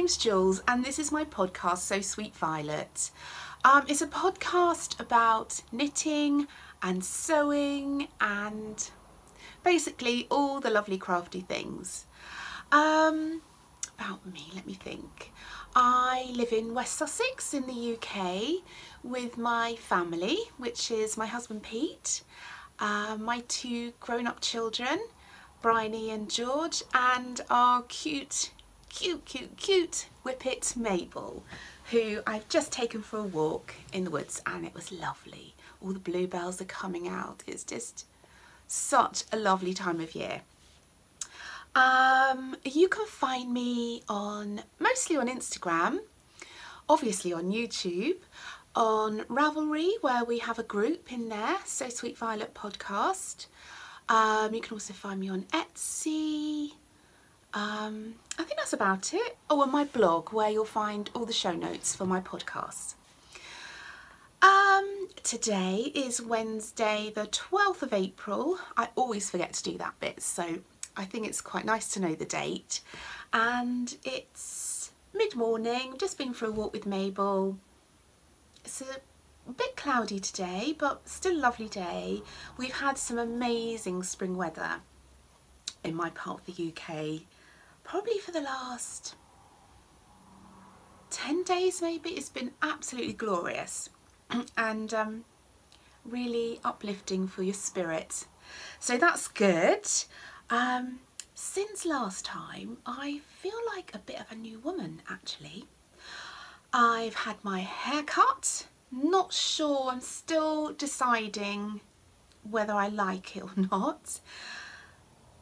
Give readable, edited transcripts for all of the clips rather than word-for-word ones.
name's Jules and this is my podcast, So Sweet Violet. It's a podcast about knitting and sewing and basically all the lovely crafty things. About me, let me think. I live in West Sussex in the UK with my family, which is my husband Pete, my two grown-up children, Bryony and George, and our cute whippet Mabel, who I've just taken for a walk in the woods, and it was lovely. All the bluebells are coming out. It's just such a lovely time of year. You can find me mostly on Instagram, obviously on YouTube, on Ravelry, where we have a group in there, So Sweet Violet Podcast. You can also find me on Etsy. I think that's about it. Oh, and my blog, where you'll find all the show notes for my podcast. Today is Wednesday the 12th of April. I always forget to do that bit, so I think it's quite nice to know the date. And it's mid-morning, just been for a walk with Mabel. It's a bit cloudy today, but still a lovely day. We've had some amazing spring weather in my part of the UK, probably for the last 10 days maybe. It's been absolutely glorious and really uplifting for your spirit. So that's good. Since last time, I feel like a bit of a new woman actually. I've had my hair cut. Not sure, I'm still deciding whether I like it or not.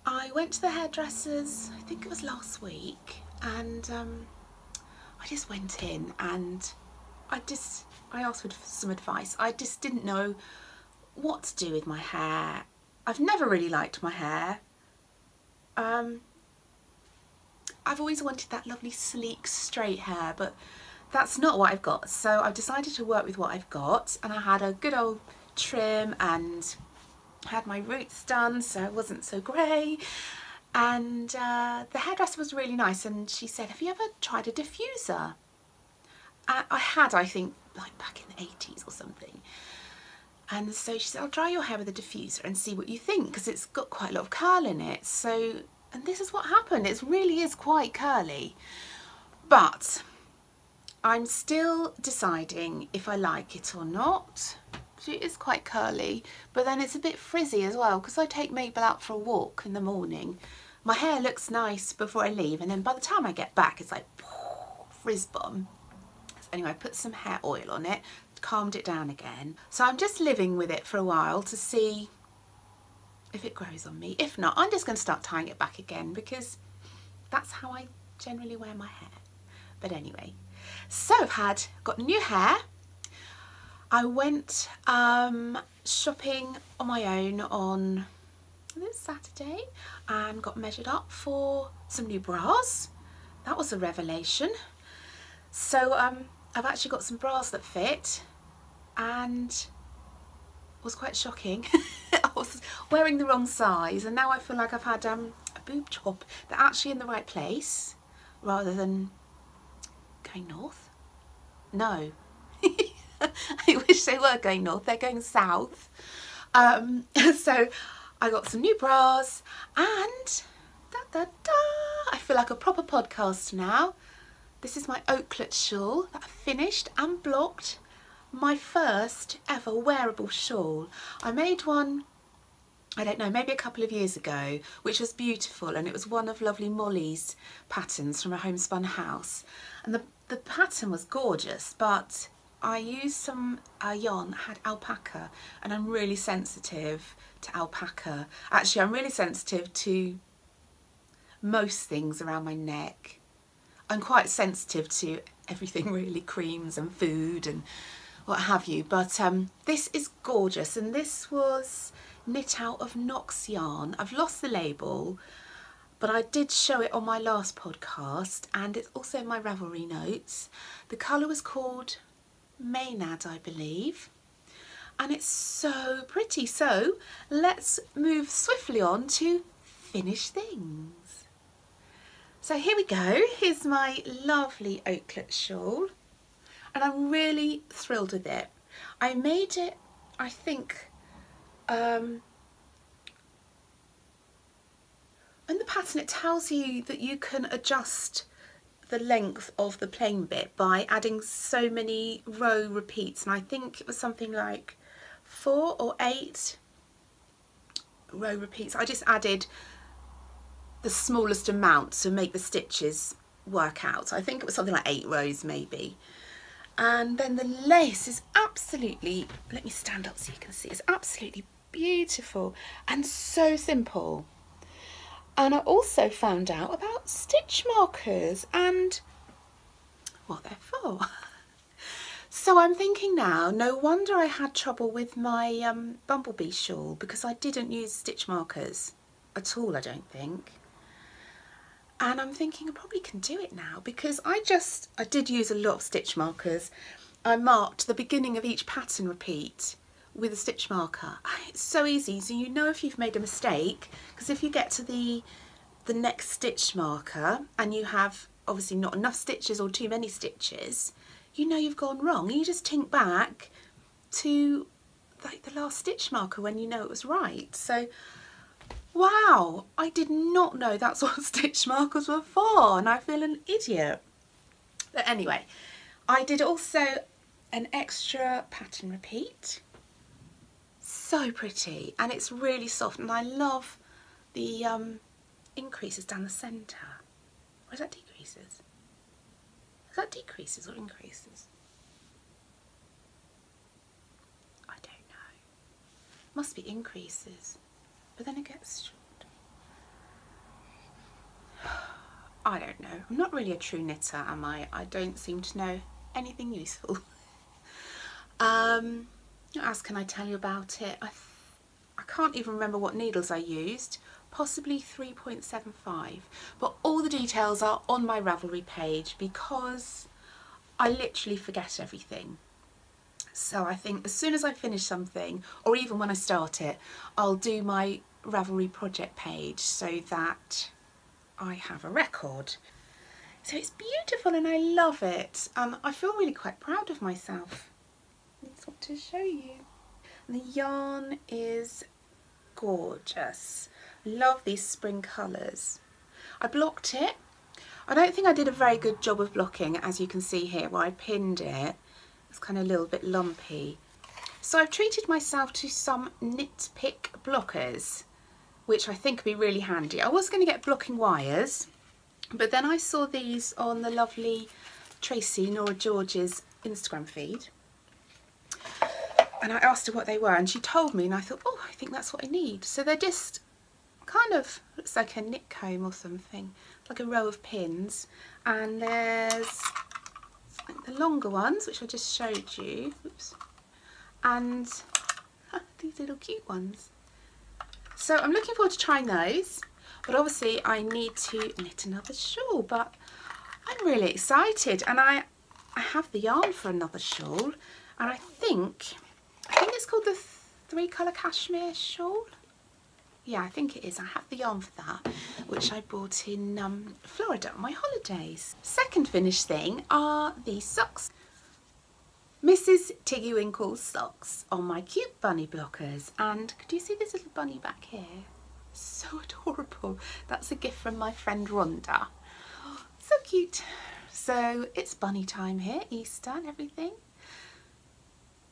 I went to the hairdressers, I think it was last week, and I just went in and I asked for some advice. I just didn't know what to do with my hair. I've never really liked my hair. I've always wanted that lovely sleek straight hair, but that's not what I've got. So I've decided to work with what I've got, and I had a good old trim and had my roots done so it wasn't so grey, and the hairdresser was really nice, and she said, have you ever tried a diffuser? I had, I think, like back in the 80s or something. And so she said, I'll dry your hair with a diffuser and see what you think, because it's got quite a lot of curl in it. So, and this is what happened. It really is quite curly, but I'm still deciding if I like it or not. It is quite curly, but then it's a bit frizzy as well, because I take Mabel out for a walk in the morning. My hair looks nice before I leave, and then by the time I get back, it's like frizz bomb. Anyway, I put some hair oil on it, calmed it down again. So I'm just living with it for a while to see if it grows on me. If not, I'm just going to start tying it back again, because that's how I generally wear my hair. But anyway, so I've got new hair. I went shopping on my own on this Saturday and got measured up for some new bras. That was a revelation. So I've actually got some bras that fit, and it was quite shocking. I was wearing the wrong size, and now I feel like I've had a boob job. They're actually in the right place rather than going north. No. I wish they were going north, they're going south. So I got some new bras, and I feel like a proper podcast now. This is my oaklet shawl that I finished and blocked. My first ever wearable shawl. I made one, I don't know, maybe a couple of years ago, which was beautiful, and it was one of lovely Molly's patterns from a homespun house. And the pattern was gorgeous, but I used some yarn that had alpaca, and I'm really sensitive to alpaca. Actually, I'm really sensitive to most things around my neck. I'm quite sensitive to everything really, creams and food and what have you. But this is gorgeous, and this was knit out of Knox yarn. I've lost the label, but I did show it on my last podcast, and it's also in my Ravelry notes. The colour was called Maynard, I believe, and it's so pretty. So let's move swiftly on to finish things. So here we go, here's my lovely oaklet shawl, and I'm really thrilled with it. I made it, I think, in the pattern it tells you that you can adjust the length of the plain bit by adding so many row repeats, and I think it was something like 4 or 8 row repeats. I just added the smallest amount to make the stitches work out. I think it was something like 8 rows maybe. And then the lace is absolutely, let me stand up so you can see, it's absolutely beautiful and so simple. And I also found out about stitch markers and what they're for. So I'm thinking now, no wonder I had trouble with my Bumblebee shawl, because I didn't use stitch markers at all, I don't think. And I'm thinking I probably can do it now, because I did use a lot of stitch markers. I marked the beginning of each pattern repeat with a stitch marker. It's so easy, so you know if you've made a mistake, because if you get to the next stitch marker and you have obviously not enough stitches or too many stitches, you know you've gone wrong, and you just tink back to like the last stitch marker when you know it was right. So wow, I did not know that's what stitch markers were for, and I feel an idiot. But anyway, I did also an extra pattern repeat. So pretty, and it's really soft, and I love the increases down the centre. Or is that decreases? Is that decreases or increases? I don't know. Must be increases. But then it gets short. I don't know. I'm not really a true knitter, am I? I don't seem to know anything useful. What else can I tell you about it? I can't even remember what needles I used. Possibly 3.75. But all the details are on my Ravelry page, because I literally forget everything. So I think as soon as I finish something, or even when I start it, I'll do my Ravelry project page so that I have a record. So it's beautiful and I love it. I feel really quite proud of myself. I just want to show you. The yarn is gorgeous. Love these spring colours. I blocked it. I don't think I did a very good job of blocking, as you can see here where I pinned it. It's kind of a little bit lumpy. So I've treated myself to some knit pick blockers, which I think would be really handy. I was going to get blocking wires, but then I saw these on the lovely Tracy, Nora George's Instagram feed. And I asked her what they were, and she told me, and I thought, oh, I think that's what I need. So they're just kind of, looks like a knit comb or something, like a row of pins. And there's the longer ones, which I just showed you. Oops. And these little cute ones. So I'm looking forward to trying those, but obviously I need to knit another shawl, but I'm really excited, and I have the yarn for another shawl, and I think it's called the 3-colour cashmere shawl. Yeah, I think it is. I have the yarn for that, which I bought in Florida on my holidays. Second finished thing are these socks. Mrs. Tiggy Winkle's socks on my cute bunny blockers. And could you see this little bunny back here? So adorable. That's a gift from my friend Rhonda. So cute. So it's bunny time here, Easter and everything.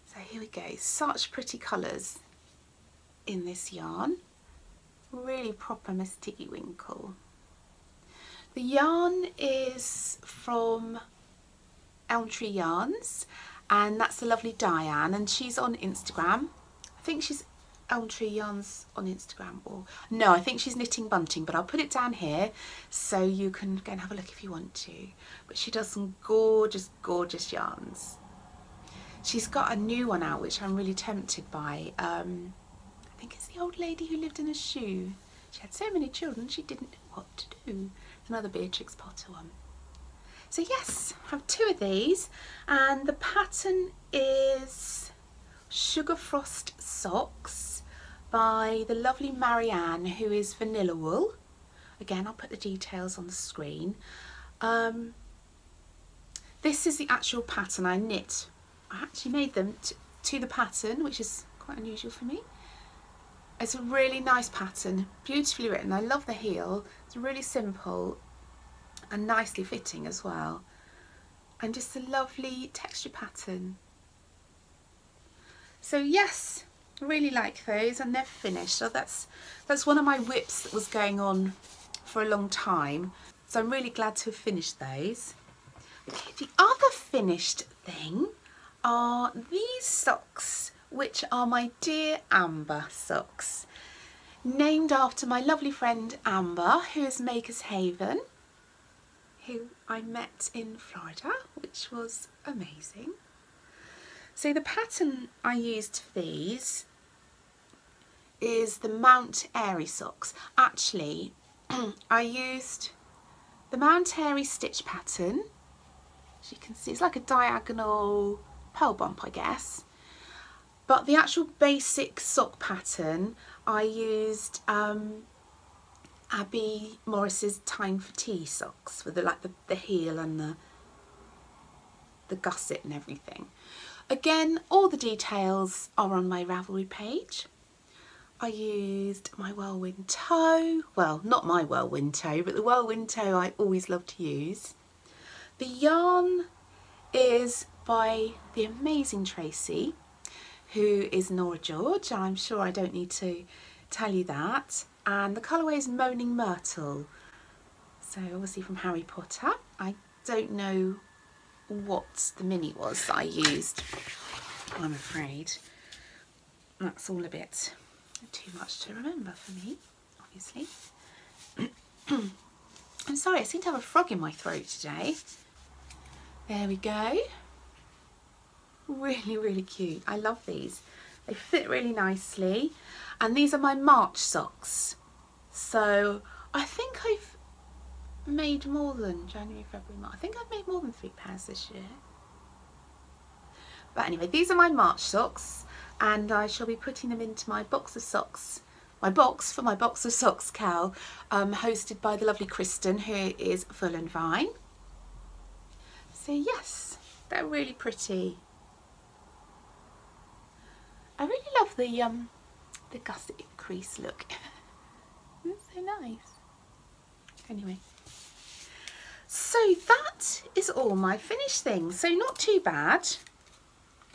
So here we go. Such pretty colours in this yarn. Really proper Miss Tiggy Winkle. The yarn is from Elm Tree Yarns, and that's the lovely Diane, and she's on Instagram. I think she's Elm Tree Yarns on Instagram, or no, I think she's Knitting Bunting, but I'll put it down here so you can go and have a look if you want to. But she does some gorgeous, gorgeous yarns. She's got a new one out which I'm really tempted by. I think it's the old lady who lived in a shoe. She had so many children she didn't know what to do. Another Beatrix Potter one. So yes, I have 2 of these, and the pattern is Sugar Frost Socks by the lovely Marianne, who is Vanilla Wool. Again, I'll put the details on the screen. This is the actual pattern I knit. I actually made them to the pattern, which is quite unusual for me. It's a really nice pattern, beautifully written. I love the heel. It's really simple and nicely fitting as well. And just a lovely texture pattern. So yes, I really like those, and they're finished. So that's one of my whips that was going on for a long time. So I'm really glad to have finished those. Okay, the other finished thing are these socks, which are my Dear Amber socks, named after my lovely friend Amber, who is Maker's Haven, who I met in Florida, which was amazing. So the pattern I used for these is the Mount Airy socks. Actually, I used the Mount Airy stitch pattern. As you can see, it's like a diagonal pearl bump, I guess. But the actual basic sock pattern, I used Abby Morris's Time for Tea socks with the heel and the gusset and everything. Again, all the details are on my Ravelry page. I used my whirlwind toe, well, not my whirlwind toe, but the whirlwind toe I always love to use. The yarn is by the amazing Tracy, who is Nora George, and I'm sure I don't need to tell you that. And the colourway is Moaning Myrtle, so obviously from Harry Potter. I don't know what the mini was that I used, I'm afraid. That's all a bit too much to remember for me, obviously. I'm sorry, I seem to have a frog in my throat today. There we go. Really, really cute. I love these. They fit really nicely. And these are my March socks. So I think I've made more than January, February, March. I think I've made more than 3 pairs this year. But anyway, these are my March socks, and I shall be putting them into my box of socks, my box for my box of socks cowl, hosted by the lovely Kristen, who is Full and Vine. So yes, they're really pretty. I really love the gusset crease look. It's so nice. Anyway, so that is all my finished things. So not too bad.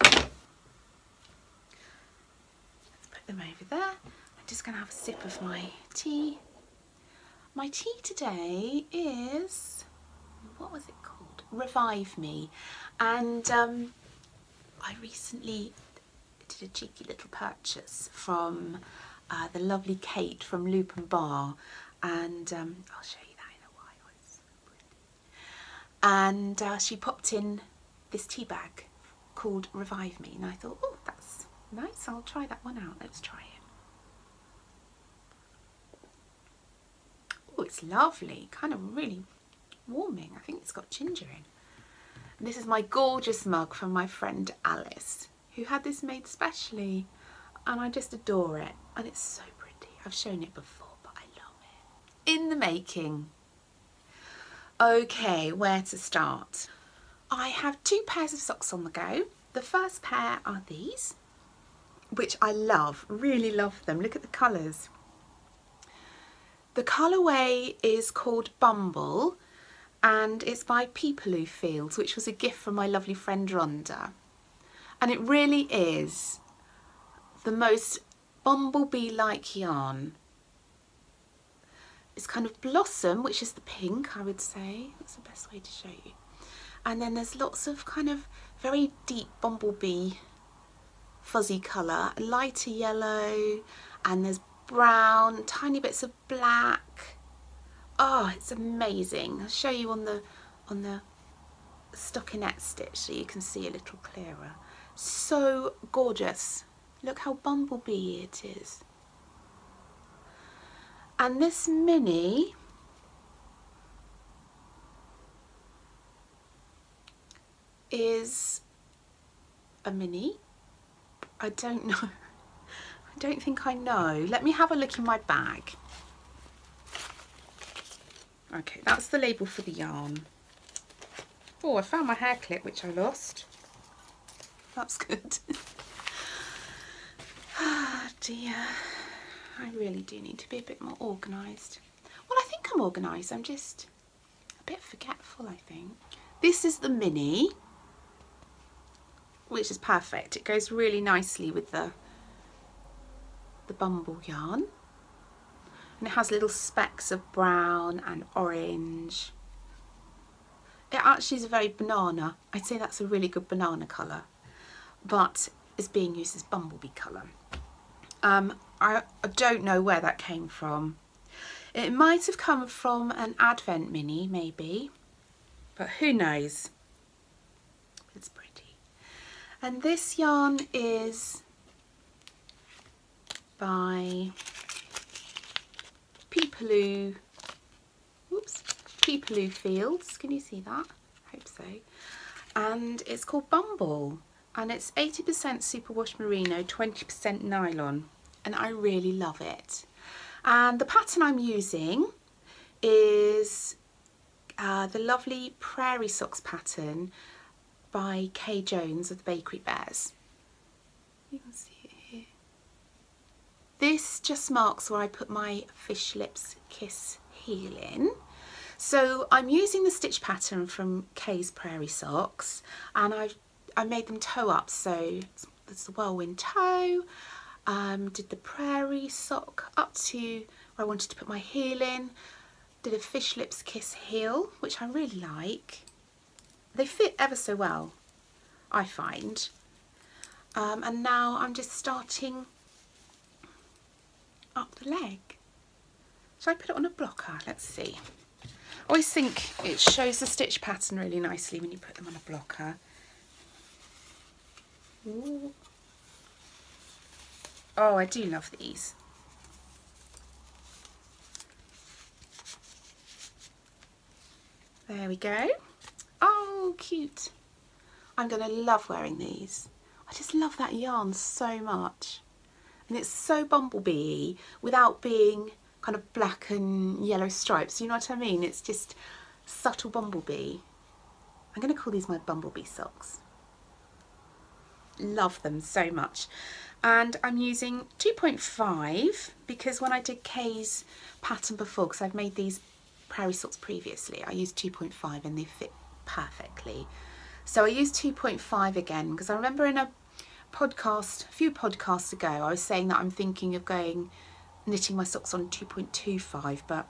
Let's put them over there. I'm just going to have a sip of my tea. My tea today is, what was it called? Revive Me. And I recently did a cheeky little purchase from the lovely Kate from Loop and Bar, and I'll show you that in a while. It's so pretty. And she popped in this tea bag called Revive Me, and I thought, oh, that's nice, I'll try that one out. Let's try it. Oh, it's lovely, kind of really warming. I think it's got ginger in. And this is my gorgeous mug from my friend Alice, who had this made specially, and I just adore it, and it's so pretty. I've shown it before, but I love it. In the making. Okay, where to start? I have 2 pairs of socks on the go. The first pair are these, which I love, really love them. Look at the colours. The colourway is called Bumble, and it's by Peepaloo Fields, which was a gift from my lovely friend Rhonda. And it really is the most bumblebee-like yarn. It's kind of blossom, which is the pink, I would say. That's the best way to show you. And then there's lots of kind of very deep bumblebee fuzzy colour, lighter yellow, and there's brown, tiny bits of black. Oh, it's amazing. I'll show you on the stockinette stitch so you can see a little clearer. So gorgeous. Look how bumblebee it is. And this mini is a mini. I don't know. I don't think I know. Let me have a look in my bag. Okay, that's the label for the yarn. Oh, I found my hair clip, which I lost. That's good. Ah, dear. I really do need to be a bit more organised. Well, I think I'm organised. I'm just a bit forgetful, I think. This is the mini, which is perfect. It goes really nicely with the bumble yarn. And it has little specks of brown and orange. It actually is a very banana. I'd say that's a really good banana colour, but it's being used as bumblebee colour. I don't know where that came from. It might have come from an Advent mini, maybe, but who knows. It's pretty. And this yarn is by Peepaloo Fields. Can you see that? I hope so. And it's called Bumble, and it's 80% superwash merino, 20% nylon, and I really love it. And the pattern I'm using is the lovely Prairie Socks pattern by Kay Jones of the Bakery Bears. You can see it here. This just marks where I put my Fish Lips Kiss heel in. So I'm using the stitch pattern from Kay's Prairie Socks, and I made them toe up, so it's the whirlwind toe. Did the prairie sock up to where I wanted to put my heel in, did a Fish Lips Kiss heel, which I really like. They fit ever so well, I find. And now I'm just starting up the leg. Shall I put it on a blocker? Let's see. I always think it shows the stitch pattern really nicely when you put them on a blocker. Ooh. Oh, I do love these. There we go. Oh, cute. I'm going to love wearing these. I just love that yarn so much. And it's so bumblebee without being kind of black and yellow stripes. You know what I mean? It's just subtle bumblebee. I'm going to call these my Bumblebee Silks. Love them so much. And I'm using 2.5 because when I did Kay's pattern before, because I've made these Prairie Socks previously, I used 2.5 and they fit perfectly. So I used 2.5 again because I remember in a few podcasts ago, I was saying that I'm thinking of knitting my socks on 2.25, but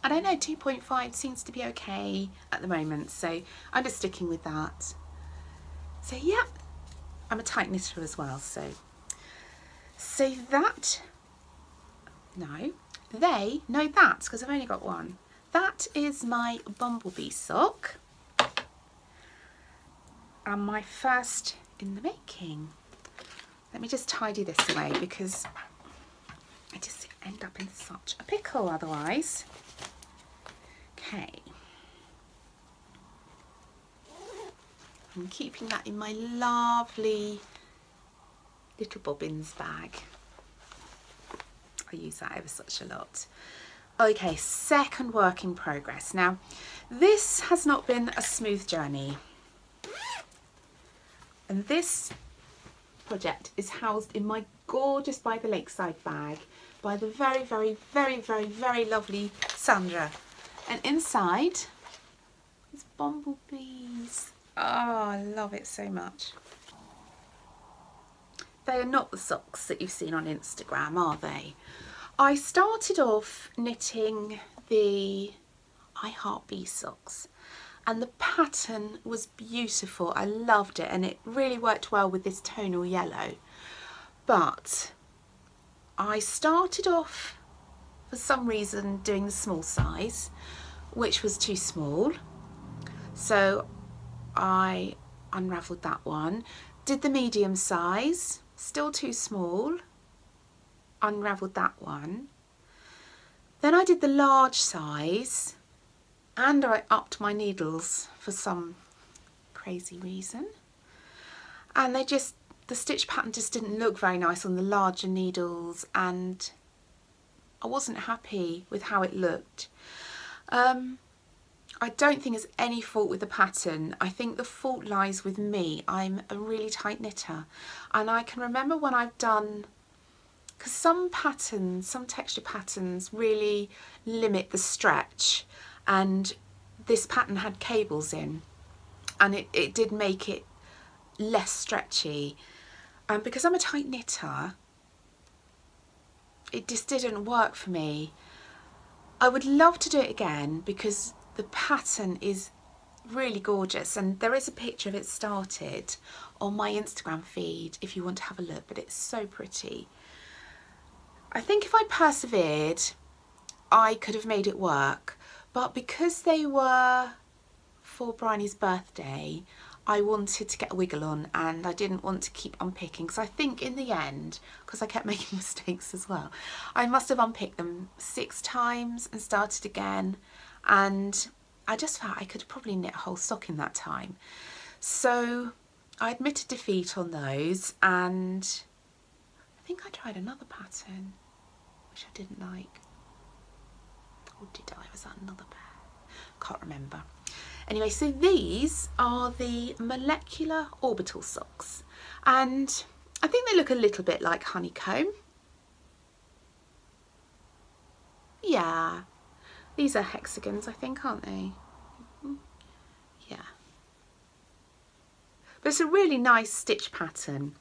I don't know, 2.5 seems to be okay at the moment, so I'm just sticking with that. So yeah, I'm a tight knitter as well, so that, because I've only got one. That is my Bumblebee sock, and my first in the making. Let me just tidy this away because I just end up in such a pickle otherwise. Okay. I'm keeping that in my lovely little bobbins bag. I use that ever such a lot. Okay, second work in progress. Now, this has not been a smooth journey. And this project is housed in my gorgeous By the Lakeside bag by the very, very, very, very, very lovely Sandra. And inside is bumblebees. Oh, I love it so much. They are not the socks that you've seen on Instagram, are they? I started off knitting the I Heart Bee socks, and the pattern was beautiful. I loved it, and it really worked well with this tonal yellow. But I started off, for some reason, doing the small size, which was too small. So I unravelled that one, did the medium size, still too small, unravelled that one. Then I did the large size, and I upped my needles for some crazy reason. And the stitch pattern just didn't look very nice on the larger needles, and I wasn't happy with how it looked. I don't think it's any fault with the pattern. I think the fault lies with me. I'm a really tight knitter, and I can remember when I've done, because some patterns, some texture patterns really limit the stretch, and this pattern had cables in, and it did make it less stretchy. And because I'm a tight knitter, it just didn't work for me. I would love to do it again because the pattern is really gorgeous, and there is a picture of it started on my Instagram feed if you want to have a look, but it's so pretty. I think if I persevered, I could have made it work, but because they were for Bryony's birthday, I wanted to get a wiggle on, and I didn't want to keep unpicking, because I think in the end, because I kept making mistakes as well, I must have unpicked them 6 times and started again, and I just felt I could probably knit a whole sock in that time. So I admitted defeat on those, and I think I tried another pattern which I didn't like. Or did I? Was that another pair? Can't remember. Anyway, so these are the Molecular Orbital socks, and I think they look a little bit like honeycomb. Yeah, these are hexagons, I think, aren't they? Yeah. But it's a really nice stitch pattern,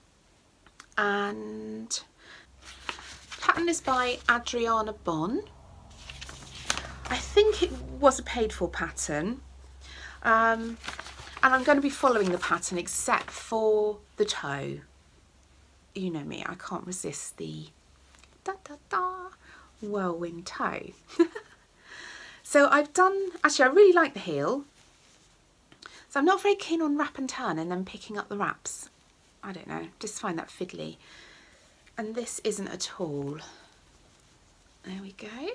and the pattern is by Adriana Bon. I think it was a paid for pattern. And I'm going to be following the pattern except for the toe. You know me, I can't resist the whirlwind toe. So I've done, actually I really like the heel. So I'm not very keen on wrap and turn and then picking up the wraps. I don't know, just find that fiddly. And this isn't at all. There we go.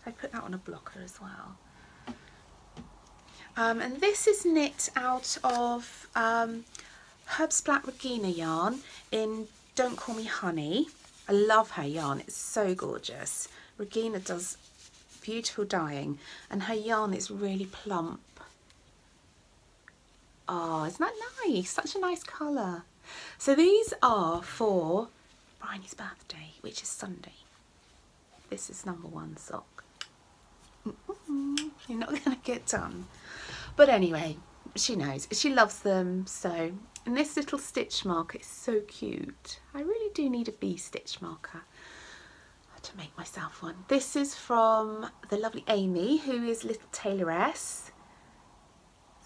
I put that on a blocker as well. And this is knit out of Herbs Black Regina yarn in Don't Call Me Honey. I love her yarn, it's so gorgeous. Regina does beautiful dyeing, and her yarn is really plump. Oh, isn't that nice? Such a nice colour. So these are for Bryony's birthday, which is Sunday. This is #1 sock. You're not going to get done. But anyway, she knows. She loves them. So, and this little stitch marker is so cute. I really do need a bee stitch marker to make myself one. This is from the lovely Amy, who is Little Tailoress.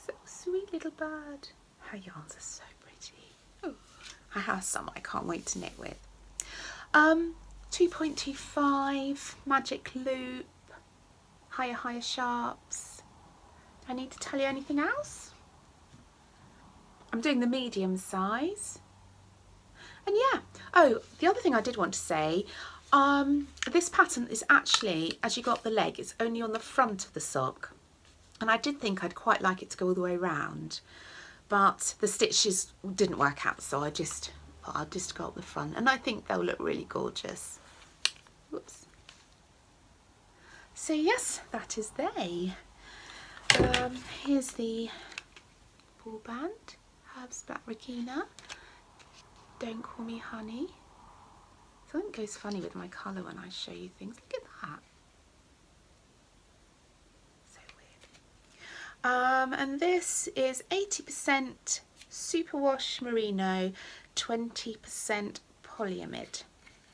So sweet little bird. Her yarns are so pretty. Ooh. I have some I can't wait to knit with. 2.25 magic loop, higher sharps. Do I need to tell you anything else? I'm doing the medium size. And yeah, oh, the other thing I did want to say, this pattern is actually, as you got the leg, it's only on the front of the sock. And I did think I'd quite like it to go all the way around, but the stitches didn't work out, so I just thought I'll just go up the front, and I think they'll look really gorgeous. Whoops. So yes, that is they. Here's the ball band, Herbs Black Regina, Don't Call Me Honey. Something goes funny with my colour when I show you things. Look at that. So weird. And this is 80% superwash merino, 20% polyamide.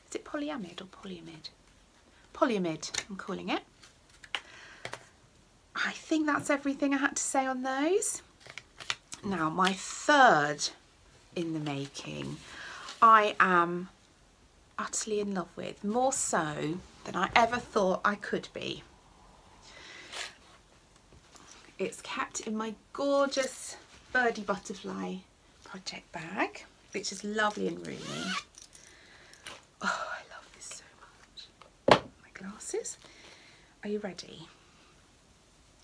Is it polyamide or polyamide? Polyamide, I'm calling it. I think that's everything I had to say on those. Now, my third in the making, I am utterly in love with, more so than I ever thought I could be. It's kept in my gorgeous Birdie Butterfly project bag, which is lovely and roomy. Oh, I love this so much. My glasses. Are you ready?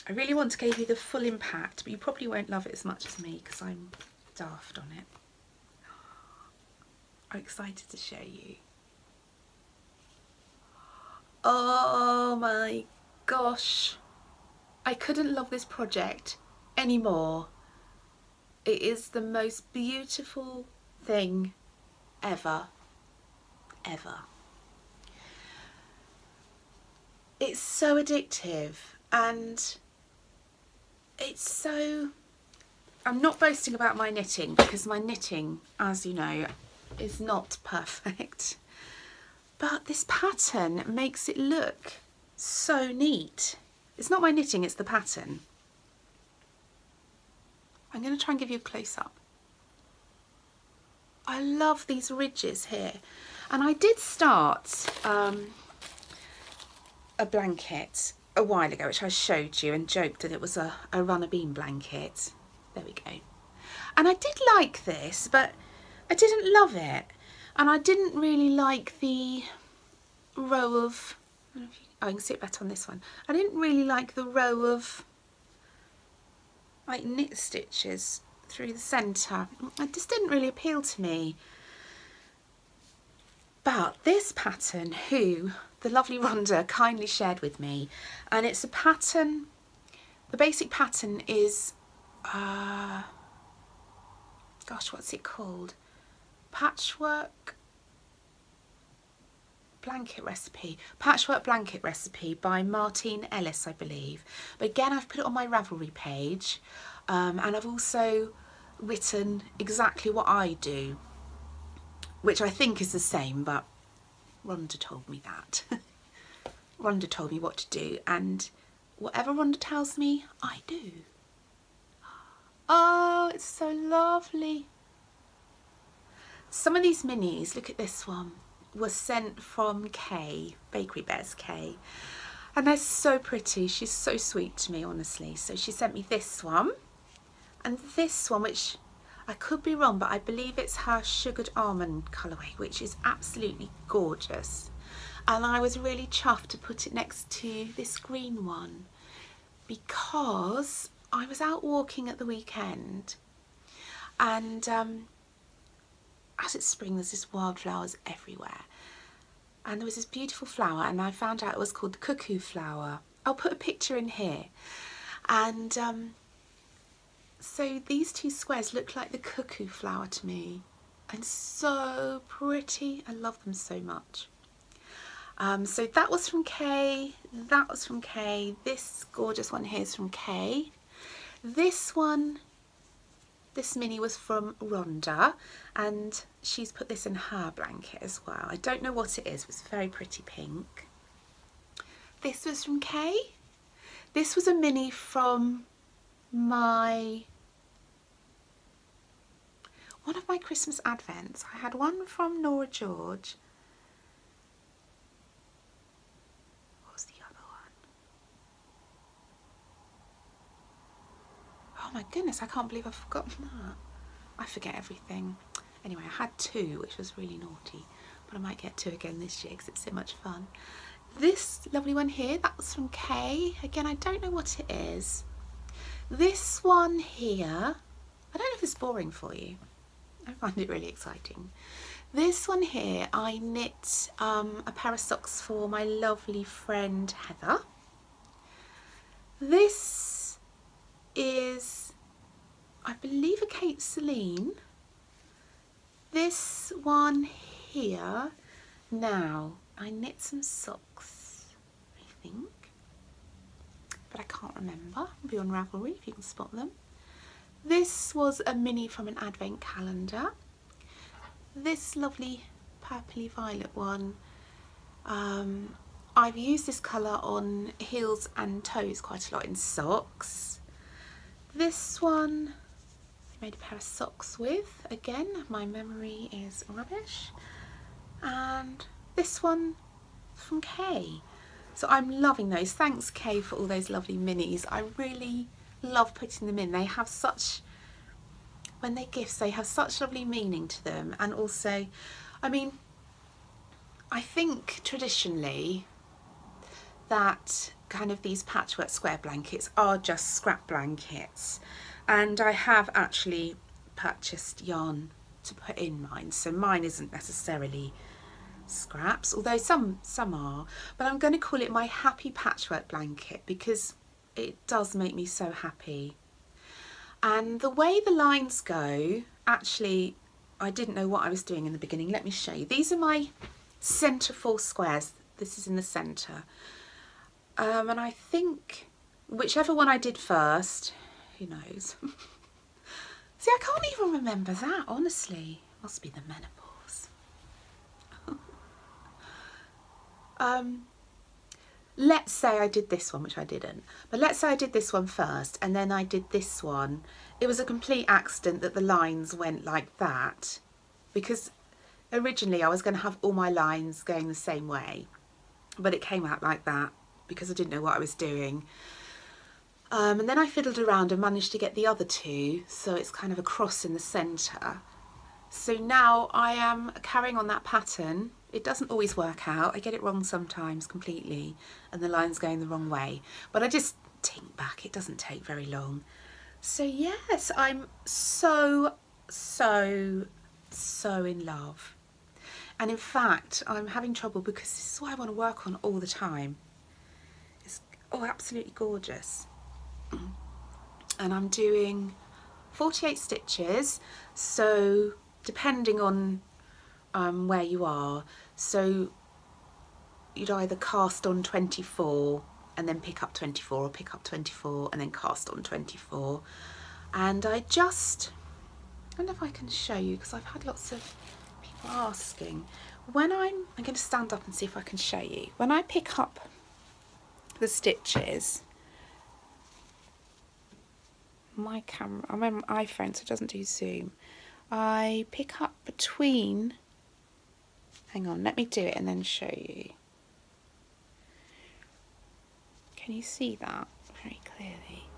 I really want to give you the full impact, but you probably won't love it as much as me because I'm daft on it. I'm excited to show you. Oh my gosh, I couldn't love this project anymore. It is the most beautiful thing ever. It's so addictive, and it's so, I'm not boasting about my knitting because my knitting, as you know, is not perfect, but this pattern makes it look so neat. It's not my knitting, it's the pattern. I'm going to try and give you a close-up. I love these ridges here, and I did start a blanket a while ago, which I showed you and joked that it was a runner bean blanket. There we go. And I did like this, but I didn't love it, and I didn't really like the row of, I can see it better on this one. I didn't really like the row of like knit stitches through the centre. It just didn't really appeal to me. But this pattern, who the lovely Rhonda kindly shared with me, and it's a pattern, the basic pattern is, gosh, what's it called? Patchwork blanket recipe. Patchwork blanket recipe by Martine Ellis, I believe. But again, I've put it on my Ravelry page, and I've also written exactly what I do, which I think is the same, but Rhonda told me that. Rhonda told me what to do, and whatever Rhonda tells me, I do. Oh, it's so lovely. Some of these minis, look at this one, was sent from Kay, Bakery Bears Kay, and they're so pretty. She's so sweet to me, honestly. So she sent me this one and this one, which I could be wrong, but I believe it's her sugared almond colourway, which is absolutely gorgeous. And I was really chuffed to put it next to this green one because I was out walking at the weekend, and as it's spring, there's just wildflowers everywhere, and there was this beautiful flower, and I found out it was called the Cuckoo Flower. I'll put a picture in here. And so these two squares look like the Cuckoo Flower to me, and so pretty. I love them so much. So that was from Kay, that was from Kay, this gorgeous one here is from Kay. This one, this mini was from Rhonda, and she's put this in her blanket as well. I don't know what it is, it's very pretty pink. This was from Kay. This was a mini from one of my Christmas advents. I had one from Nora George. What was the other one? Oh my goodness, I can't believe I've forgotten that. I forget everything. Anyway, I had two, which was really naughty, but I might get two again this year because it's so much fun. This lovely one here, that was from Kay. Again, I don't know what it is. This one here, I don't know if it's boring for you. I find it really exciting. This one here, I knit a pair of socks for my lovely friend Heather. This is, I believe, a Kate Celine. This one here, now I knit some socks, I think, but I can't remember. I'll be on Ravelry if you can spot them. This was a mini from an advent calendar. This lovely purpley violet one, I've used this colour on heels and toes quite a lot in socks. This one I made a pair of socks with. Again, my memory is rubbish. And this one from Kay. So I'm loving those. Thanks, Kay, for all those lovely minis. I really love putting them in. They have such, when they're gifts, they have such lovely meaning to them. And also, I mean, I think traditionally that kind of these patchwork square blankets are just scrap blankets, and I have actually purchased yarn to put in mine, so mine isn't necessarily scraps, although some are, but I'm going to call it my happy patchwork blanket because it does make me so happy. And the way the lines go, actually, I didn't know what I was doing in the beginning. Let me show you. These are my centre 4 squares. This is in the centre. And I think whichever one I did first, who knows? See, I can't even remember that, honestly. Must be the menopause. Let's say I did this one, which I didn't, but let's say I did this one first and then I did this one. It was a complete accident that the lines went like that, because originally I was going to have all my lines going the same way, but it came out like that because I didn't know what I was doing. And then I fiddled around and managed to get the other two, so it's kind of a cross in the centre. So now I am carrying on that pattern. It doesn't always work out. I get it wrong sometimes completely and the line's going the wrong way, but I just tink back. It doesn't take very long. So yes, I'm so in love. And in fact, I'm having trouble because this is what I want to work on all the time. It's absolutely gorgeous. And I'm doing 48 stitches, so depending on where you are, so you'd either cast on 24 and then pick up 24, or pick up 24 and then cast on 24. And I don't know if I can show you because I've had lots of people asking. When I'm going to stand up and see if I can show you. When I pick up the stitches, my camera, I'm on my iPhone, so it doesn't do zoom. I pick up between, hang on, let me do it and then show you. Can you see that very clearly?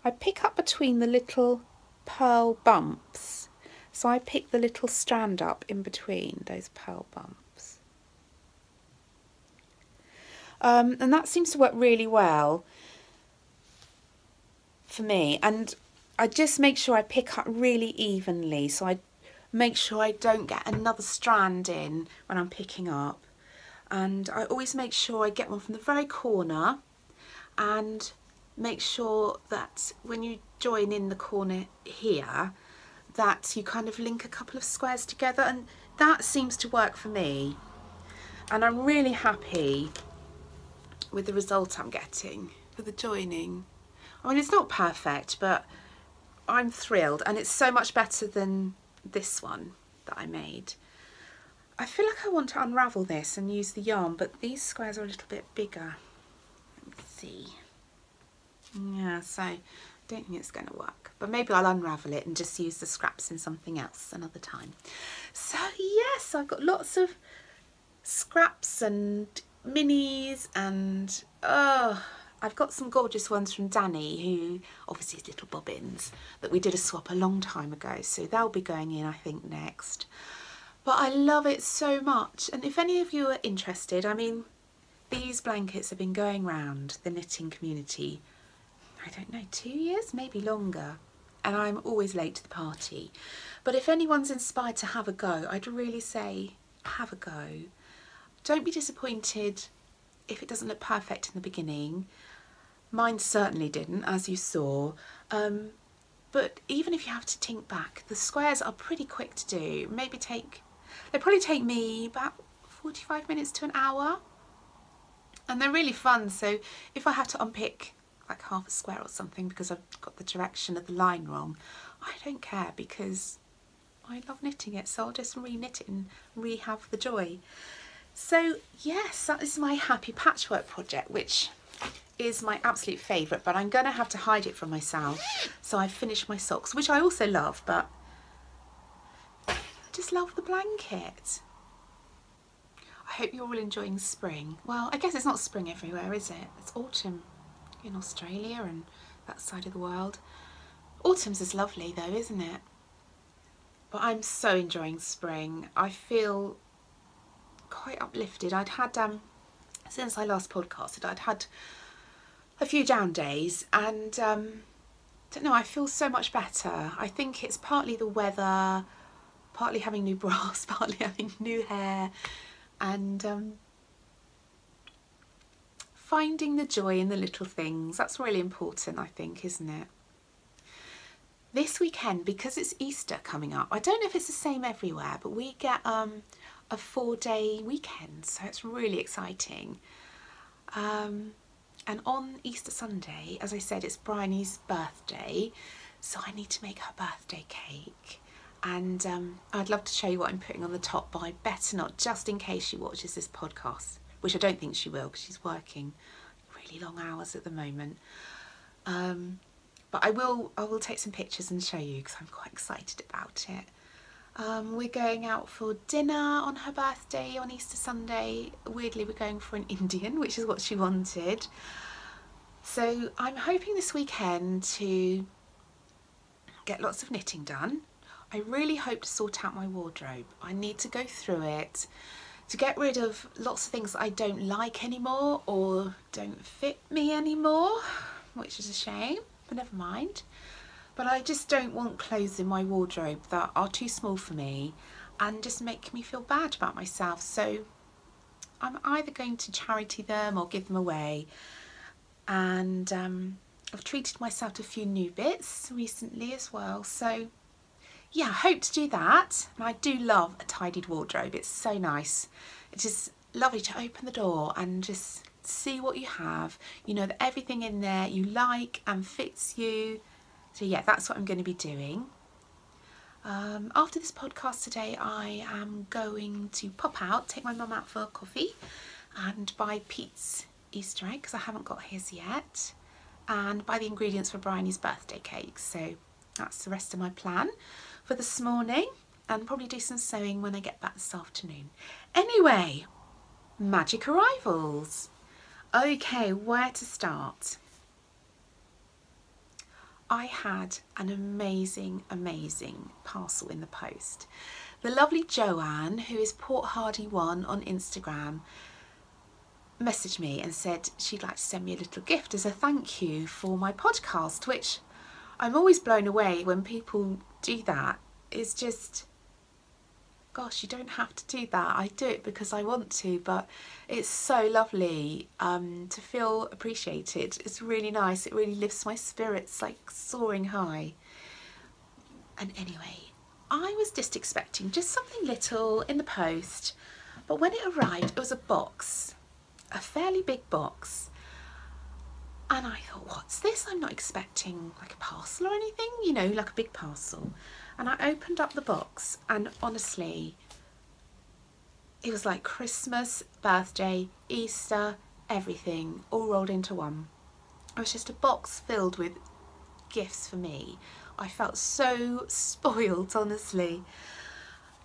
I pick up between the little pearl bumps. So I pick the little strand up in between those pearl bumps. And that seems to work really well for me. And I just make sure I pick up really evenly, so I make sure I don't get another strand in when I'm picking up. And I always make sure I get one from the very corner, and make sure that when you join in the corner here, that you kind of link a couple of squares together, and that seems to work for me. And I'm really happy with the result I'm getting for the joining. I mean, it's not perfect, but I'm thrilled, and it's so much better than this one that I made. I feel like I want to unravel this and use the yarn, but these squares are a little bit bigger. Let me see. Yeah, so I don't think it's going to work, but maybe I'll unravel it and just use the scraps in something else another time. So yes, I've got lots of scraps and minis, and I've got some gorgeous ones from Danny, who obviously is little bobbins, that we did a swap a long time ago, so they'll be going in I think next. But I love it so much, and if any of you are interested, I mean, these blankets have been going round the knitting community, I don't know, 2 years, maybe longer, and I'm always late to the party. But if anyone's inspired to have a go, I'd really say have a go. Don't be disappointed if it doesn't look perfect in the beginning. Mine certainly didn't, as you saw. But even if you have to tink back, the squares are pretty quick to do. They probably take me about 45 minutes to an hour. And they're really fun, so if I have to unpick like half a square or something because I've got the direction of the line wrong, I don't care because I love knitting it, so I'll just re-knit it and re-have the joy. So yes, that is my happy patchwork project, which is my absolute favourite, but I'm going to have to hide it from myself. So I've finished my socks, which I also love, but I just love the blanket. I hope you're all enjoying spring. Well, I guess it's not spring everywhere, is it? It's autumn in Australia and that side of the world. Autumn's is lovely though, isn't it? But I'm so enjoying spring. I feel quite uplifted. I'd had, since I last podcasted, I'd had a few down days, and don't know, I feel so much better. I think it's partly the weather, partly having new bras, partly having new hair, and finding the joy in the little things. That's really important, I think, isn't it? This weekend, because it's Easter coming up, I don't know if it's the same everywhere, but we get a 4-day weekend, so it's really exciting. And on Easter Sunday, as I said, it's Bryony's birthday, so I need to make her birthday cake. And I'd love to show you what I'm putting on the top, but I better not, just in case she watches this podcast, which I don't think she will because she's working really long hours at the moment. But I will take some pictures and show you because I'm quite excited about it. We're going out for dinner on her birthday on Easter Sunday. Weirdly, we're going for an Indian, which is what she wanted. So I'm hoping this weekend to get lots of knitting done. I really hope to sort out my wardrobe. I need to go through it to get rid of lots of things that I don't like anymore or don't fit me anymore, which is a shame, but never mind. But I just don't want clothes in my wardrobe that are too small for me and just make me feel bad about myself. So I'm either going to charity them or give them away. And I've treated myself to a few new bits recently as well. So yeah, I hope to do that. And I do love a tidied wardrobe. It's so nice. It's just lovely to open the door and just see what you have. You know that everything in there you like and fits you. So yeah, that's what I'm going to be doing. After this podcast today, I am going to pop out, take my mum out for coffee and buy Pete's Easter egg because I haven't got his yet, and buy the ingredients for Bryony's birthday cake. So that's the rest of my plan for this morning, and probably do some sewing when I get back this afternoon. Anyway, magic arrivals. Okay, where to start? I had an amazing parcel in the post. The lovely Joanne, who is Port Hardy 1 on Instagram, messaged me and said she'd like to send me a little gift as a thank you for my podcast, which I'm always blown away when people do that. It's just, gosh, you don't have to do that. I do it because I want to, but it's so lovely to feel appreciated. It's really nice. It really lifts my spirits like soaring high. And anyway, I was just expecting just something little in the post, but when it arrived, it was a box, a fairly big box. And I thought, what's this? I'm not expecting like a parcel or anything, you know, like a big parcel. And I opened up the box and honestly, it was like Christmas, birthday, Easter, everything all rolled into one. It was just a box filled with gifts for me. I felt so spoiled, honestly.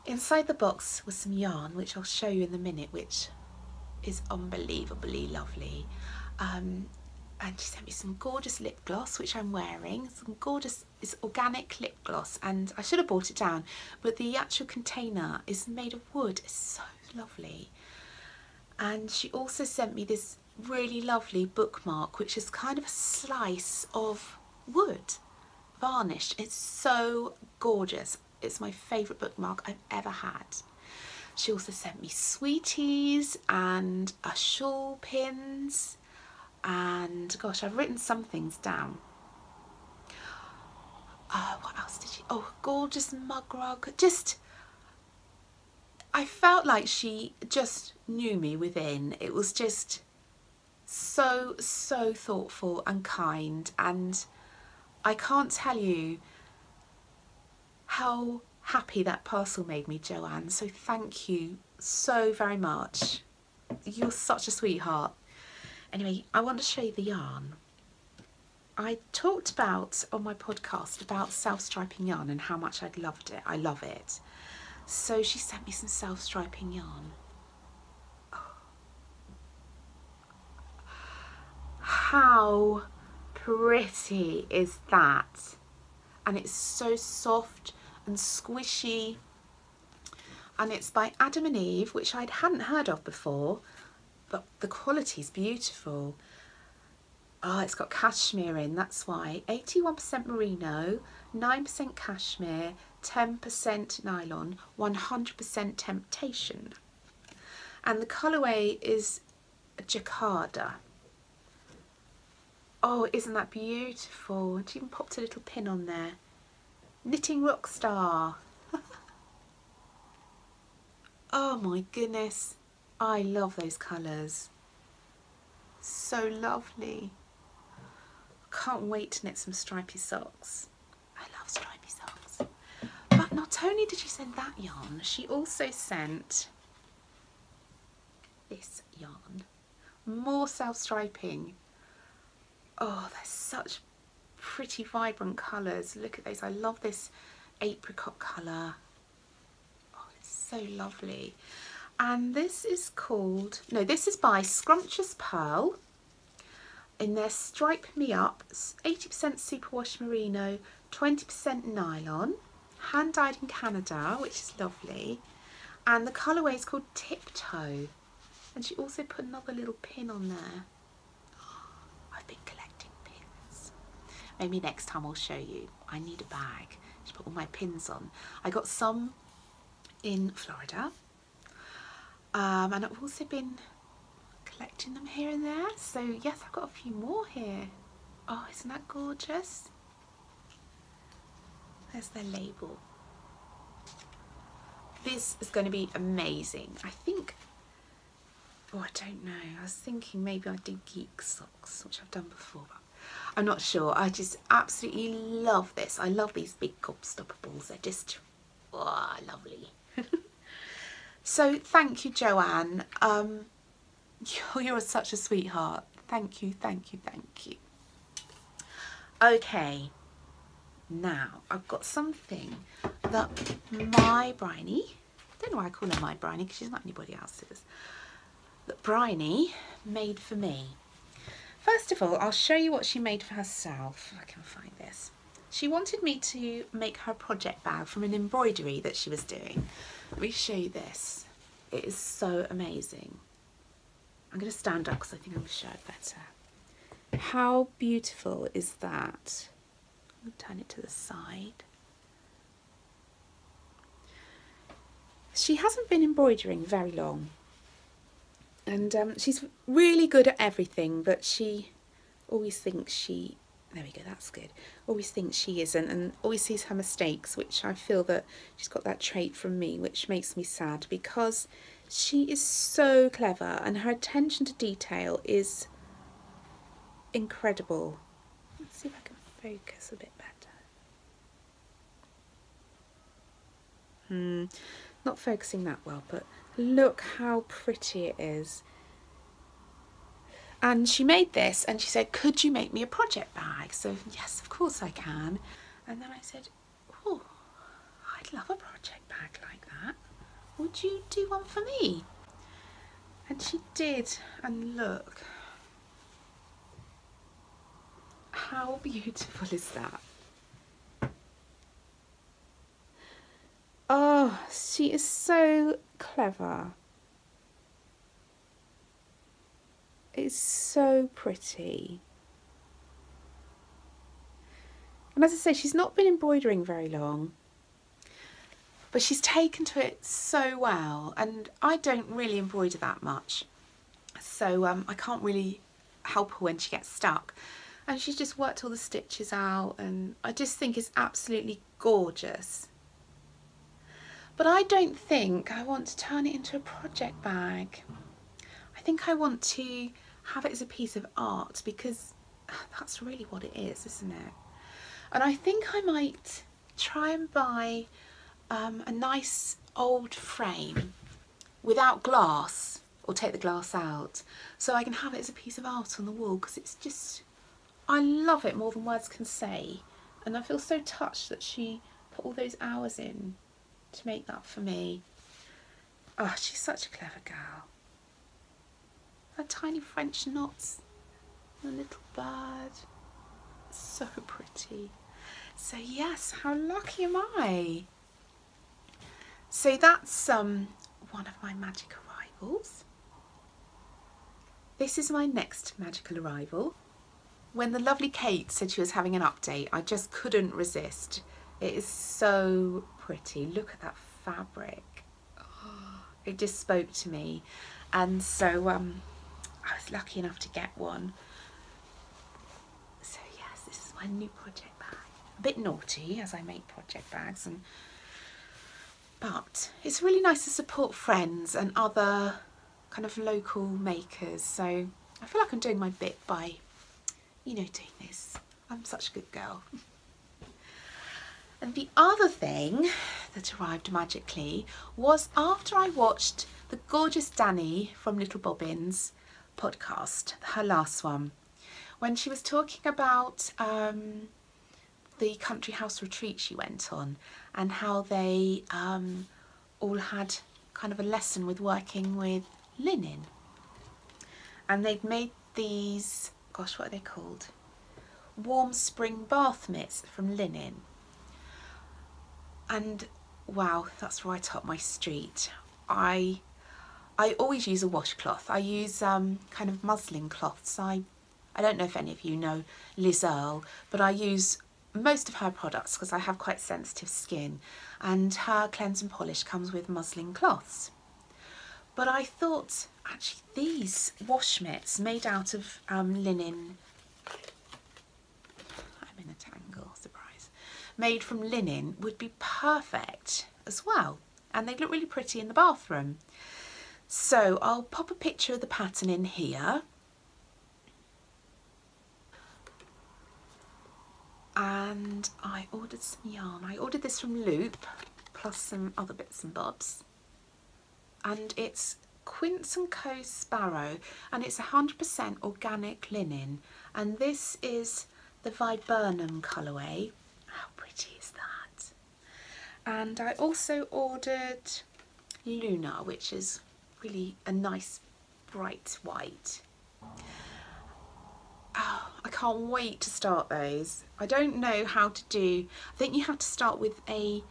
Inside the box was some yarn, which I'll show you in a minute, which is unbelievably lovely. And she sent me some gorgeous lip gloss, which I'm wearing. Some gorgeous, it's organic lip gloss, and I should have brought it down, but the actual container is made of wood. It's so lovely. And she also sent me this really lovely bookmark, which is kind of a slice of wood, varnished. It's so gorgeous. It's my favourite bookmark I've ever had. She also sent me sweeties and a shawl pins. And gosh, I've written some things down. What else did she? Oh, gorgeous mug rug. Just, I felt like she just knew me within. It was just so thoughtful and kind. And I can't tell you how happy that parcel made me, Joanne. So thank you so very much. You're such a sweetheart. Anyway, I want to show you the yarn. I talked about on my podcast about self-striping yarn and how much I'd loved it. I love it. So she sent me some self-striping yarn. Oh. How pretty is that? And it's so soft and squishy. And it's by Adam and Eve, which I hadn't heard of before. But the quality is beautiful. Oh, it's got cashmere in, that's why. 81% merino, 9% cashmere, 10% nylon, 100% temptation. And the colourway is Jacquarda. Oh, isn't that beautiful? And she even popped a little pin on there. Knitting Rockstar. Oh my goodness. I love those colours. So lovely. Can't wait to knit some stripy socks. I love stripy socks. But not only did she send that yarn, she also sent this yarn. More self-striping. Oh, they're such pretty vibrant colours. Look at those. I love this apricot colour. Oh, it's so lovely. And this is called, no, this is by Scrumptious Pearl in their Stripe Me Up, 80% superwash merino, 20% nylon, hand dyed in Canada, which is lovely. And the colourway is called Tiptoe. And she also put another little pin on there. I've been collecting pins. Maybe next time I'll show you. I need a bag to put all my pins on. I got some in Florida. And I've also been collecting them here and there. So yes, I've got a few more here. Oh, isn't that gorgeous? There's their label. This is going to be amazing. I think, oh, I don't know. I was thinking maybe I'd do geek socks, which I've done before, but I'm not sure. I just absolutely love this. I love these big gobstoppables. They're just, oh, lovely. So thank you, Joanne. You're such a sweetheart. Thank you, thank you, thank you. Okay, now I've got something that my Bryony, I don't know why I call her my Bryony because she's not anybody else's, that Bryony made for me. First of all, I'll show you what she made for herself, if I can find this. She wanted me to make her a project bag from an embroidery that she was doing. Let me show you this. It is so amazing. I'm going to stand up because I think I'm going to show it better. How beautiful is that? I'm going to turn it to the side. She hasn't been embroidering very long. And she's really good at everything, but she always thinks she, there we go, that's good, always thinks she isn't, and always sees her mistakes, which I feel that she's got that trait from me, which makes me sad, because she is so clever and her attention to detail is incredible. Let's see if I can focus a bit better. Not focusing that well, but look how pretty it is. And she made this and she said, could you make me a project bag? So yes, of course I can. And then I said, oh, I'd love a project bag like that. Would you do one for me? And she did, and look. How beautiful is that? Oh, she is so clever. It's so pretty. And as I say, she's not been embroidering very long, but she's taken to it so well, and I don't really embroider that much, so I can't really help her when she gets stuck. And she's just worked all the stitches out, and I just think it's absolutely gorgeous. But I don't think I want to turn it into a project bag. I think I want to have it as a piece of art, because that's really what it is, isn't it? And I think I might try and buy a nice old frame without glass, or take the glass out, so I can have it as a piece of art on the wall, because it's just, I love it more than words can say. And I feel so touched that she put all those hours in to make that for me. Oh, she's such a clever girl. Her tiny French knots, the little bird, so pretty. So yes, how lucky am I? So that's one of my magic arrivals. This is my next magical arrival. When the lovely Kate said she was having an update, I just couldn't resist. It is so pretty. Look at that fabric. Oh, it just spoke to me. And so I was lucky enough to get one. So yes, this is my new project bag. A bit naughty as I make project bags, but it's really nice to support friends and other kind of local makers. So I feel like I'm doing my bit by, you know, doing this. I'm such a good girl. And the other thing that arrived magically was after I watched the gorgeous Danny from Little Bobbins podcast, her last one, when she was talking about the country house retreat she went on and how they all had kind of a lesson with working with linen. And they'd made these, gosh, what are they called? Warm spring bath mitts from linen. And wow, that's right up my street. I always use a washcloth. I use kind of muslin cloths. I don't know if any of you know Liz Earle, but I use most of her products because I have quite sensitive skin, and her cleanse and polish comes with muslin cloths. But I thought actually these wash mitts made out of linen, I'm in a tangle, surprise, made from linen would be perfect as well, and they'd look really pretty in the bathroom. So I'll pop a picture of the pattern in here. And I ordered some yarn. I ordered this from Loop, plus some other bits and bobs. And it's Quince & Co. Sparrow, and it's 100% organic linen. And this is the Viburnum colourway. How pretty is that? And I also ordered Luna, which is really a nice bright white. Oh, I can't wait to start those. I don't know how to do, I think you have to start with a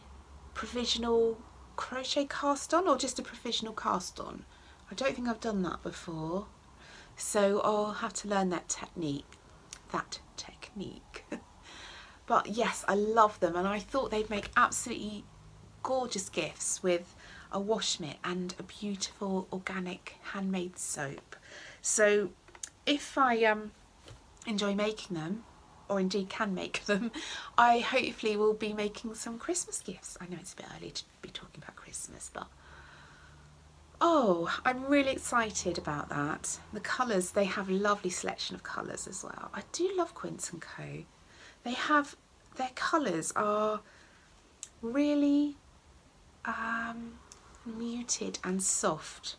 provisional crochet cast on or just a provisional cast on. I don't think I've done that before. So I'll have to learn that technique. But yes, I love them, and I thought they'd make absolutely gorgeous gifts with a wash mitt and a beautiful organic handmade soap. So if I enjoy making them, or indeed can make them, I hopefully will be making some Christmas gifts. I know it's a bit early to be talking about Christmas, but oh, I'm really excited about that. The colours, they have a lovely selection of colours as well. I do love Quince & Co. They have, their colours are really muted and soft.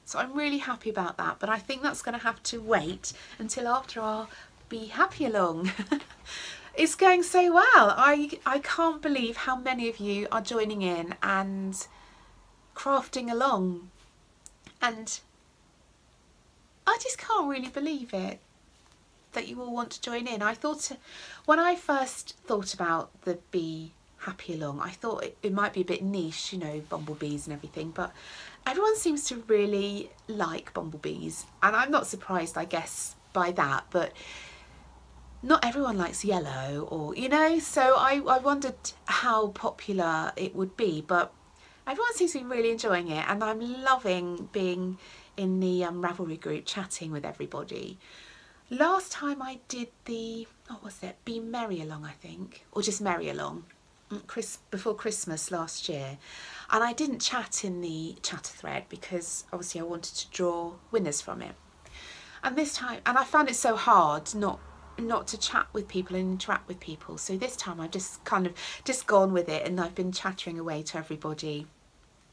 So I'm really happy about that, but I think that's going to have to wait until after our Be Happy Along. It's going so well. I can't believe how many of you are joining in and crafting along, and I just can't really believe it that you all want to join in. I thought, when I first thought about the Be Happy Along, I thought it might be a bit niche, you know, bumblebees and everything, but everyone seems to really like bumblebees, and I'm not surprised, I guess, by that, but not everyone likes yellow, or, you know, so I wondered how popular it would be, but everyone seems to be really enjoying it, and I'm loving being in the Ravelry group chatting with everybody. Last time I did the, what was it, Be Merry Along, I think, or just Merry Along, before Christmas last year, and I didn't chat in the chatter thread because obviously I wanted to draw winners from it. And this time, and I found it so hard not to chat with people and interact with people, so this time I've just kind of just gone with it, and I've been chattering away to everybody,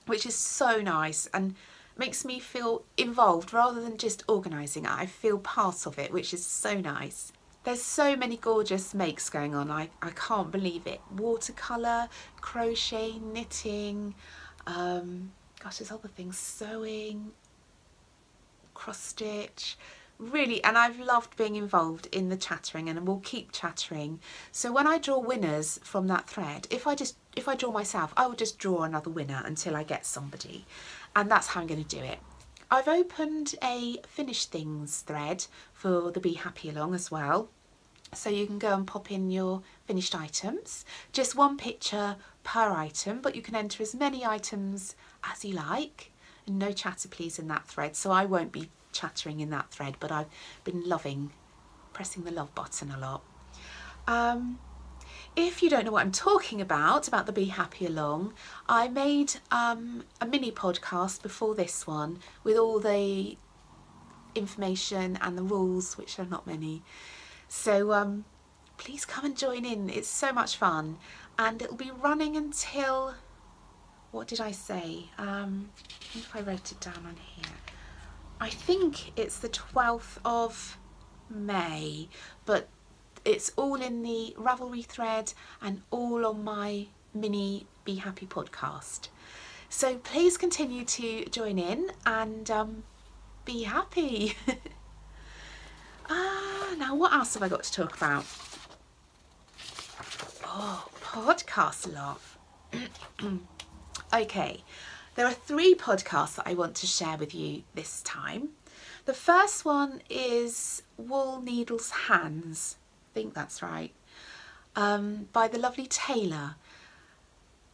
which is so nice and makes me feel involved rather than just organising it. I feel part of it, which is so nice. There's so many gorgeous makes going on, I can't believe it. Watercolour, crochet, knitting, gosh, there's other things, sewing, cross stitch, really, and I've loved being involved in the chattering, and we'll keep chattering. So when I draw winners from that thread, if I draw myself, I will just draw another winner until I get somebody, and that's how I'm going to do it. I've opened a Finish Things thread for the Be Happy Along as well, So you can go and pop in your finished items, just one picture per item, but you can enter as many items as you like, and no chatter please in that thread. So I won't be chattering in that thread, but I've been loving pressing the love button a lot. If you don't know what I'm talking about the Be Happy Along, I made a mini podcast before this one with all the information and the rules, which are not many. So please come and join in, it's so much fun, and it'll be running until, what did I say? If I wrote it down on here, I think it's the 12th of May, but it's all in the Ravelry thread and all on my mini Be Happy podcast. So please continue to join in and be happy. Now what else have I got to talk about? Oh, podcast love. Okay, there are 3 podcasts that I want to share with you this time. The first one is Wool Needles Hands, I think that's right, by the lovely Taylor.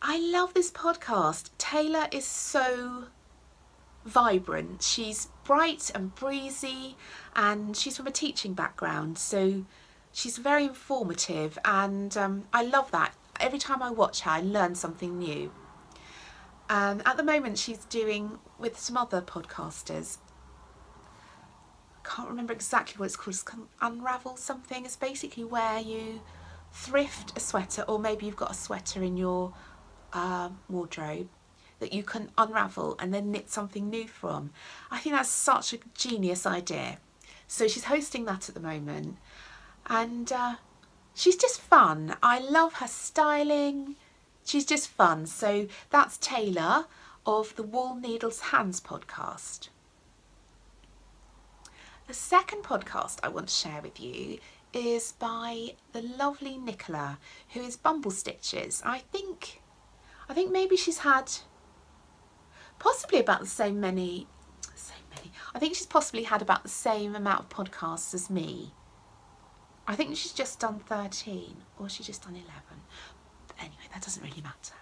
I love this podcast. Taylor is so vibrant. She's bright and breezy, and she's from a teaching background, so she's very informative, and I love that. Every time I watch her, I learn something new. At the moment she's doing with some other podcasters, I can't remember exactly what it's called, it's called Unravel something. It's basically where you thrift a sweater, or maybe you've got a sweater in your wardrobe that you can unravel and then knit something new from. I think that's such a genius idea. So she's hosting that at the moment, and she's just fun. I love her styling. She's just fun. So that's Taylor of the Wool Needles Hands podcast. The second podcast I want to share with you is by the lovely Nicola, who is Bumble Stitches. I think maybe she's had possibly about the same many. I think she's possibly had about the same amount of podcasts as me. I think she's just done 13, or she's just done 11. But anyway, that doesn't really matter.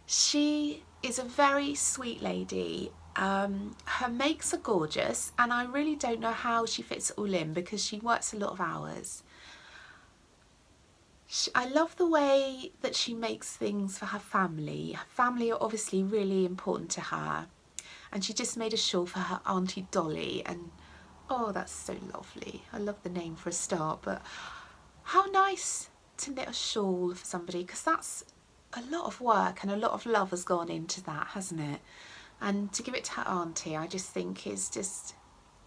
She is a very sweet lady. Her makes are gorgeous, and I really don't know how she fits it all in because she works a lot of hours. I love the way that she makes things for her family. Her family are obviously really important to her, and she just made a shawl for her Auntie Dolly, and oh, that's so lovely. I love the name for a start, but how nice to knit a shawl for somebody, because that's a lot of work and a lot of love has gone into that, hasn't it? And to give it to her auntie, I just think is just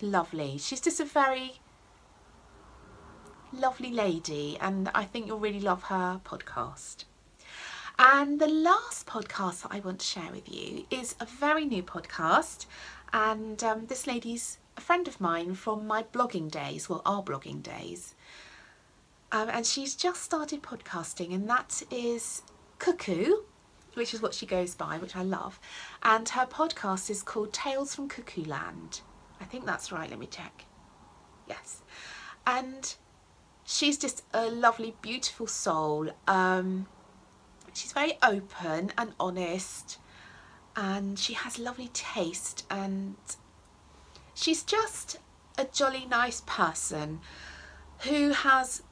lovely. She's just a very lovely lady, and I think you'll really love her podcast. And the last podcast that I want to share with you is a very new podcast, and this lady's a friend of mine from my blogging days, well, our blogging days, and she's just started podcasting, and that is Cuckoo, which is what she goes by, which I love, and her podcast is called Tales from Cuckoo Land. I think that's right, let me check. Yes. And she's just a lovely, beautiful soul. She's very open and honest, and she has lovely taste, and she's just a jolly nice person who has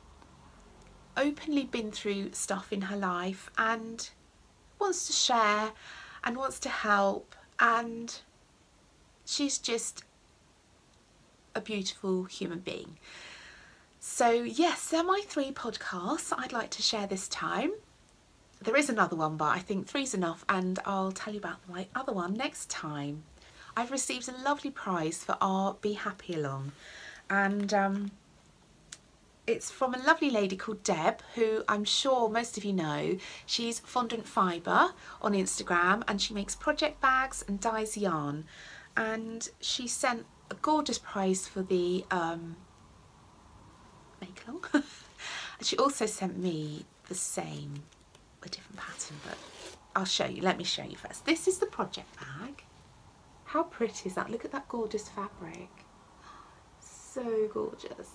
openly been through stuff in her life and wants to share and wants to help, and she's just a beautiful human being. So yes, they're my 3 podcasts I'd like to share this time. There is another one, but I think 3's enough, and I'll tell you about my other one next time. I've received a lovely prize for our Be Happy Along, and it's from a lovely lady called Deb, who I'm sure most of you know. She's Fondant Fibre on Instagram, and she makes project bags and dyes yarn, and she sent a gorgeous prize for the make along. And she also sent me the same, a different pattern, but I'll show you. Let me show you first. This is the project bag. How pretty is that? Look at that gorgeous fabric. So gorgeous.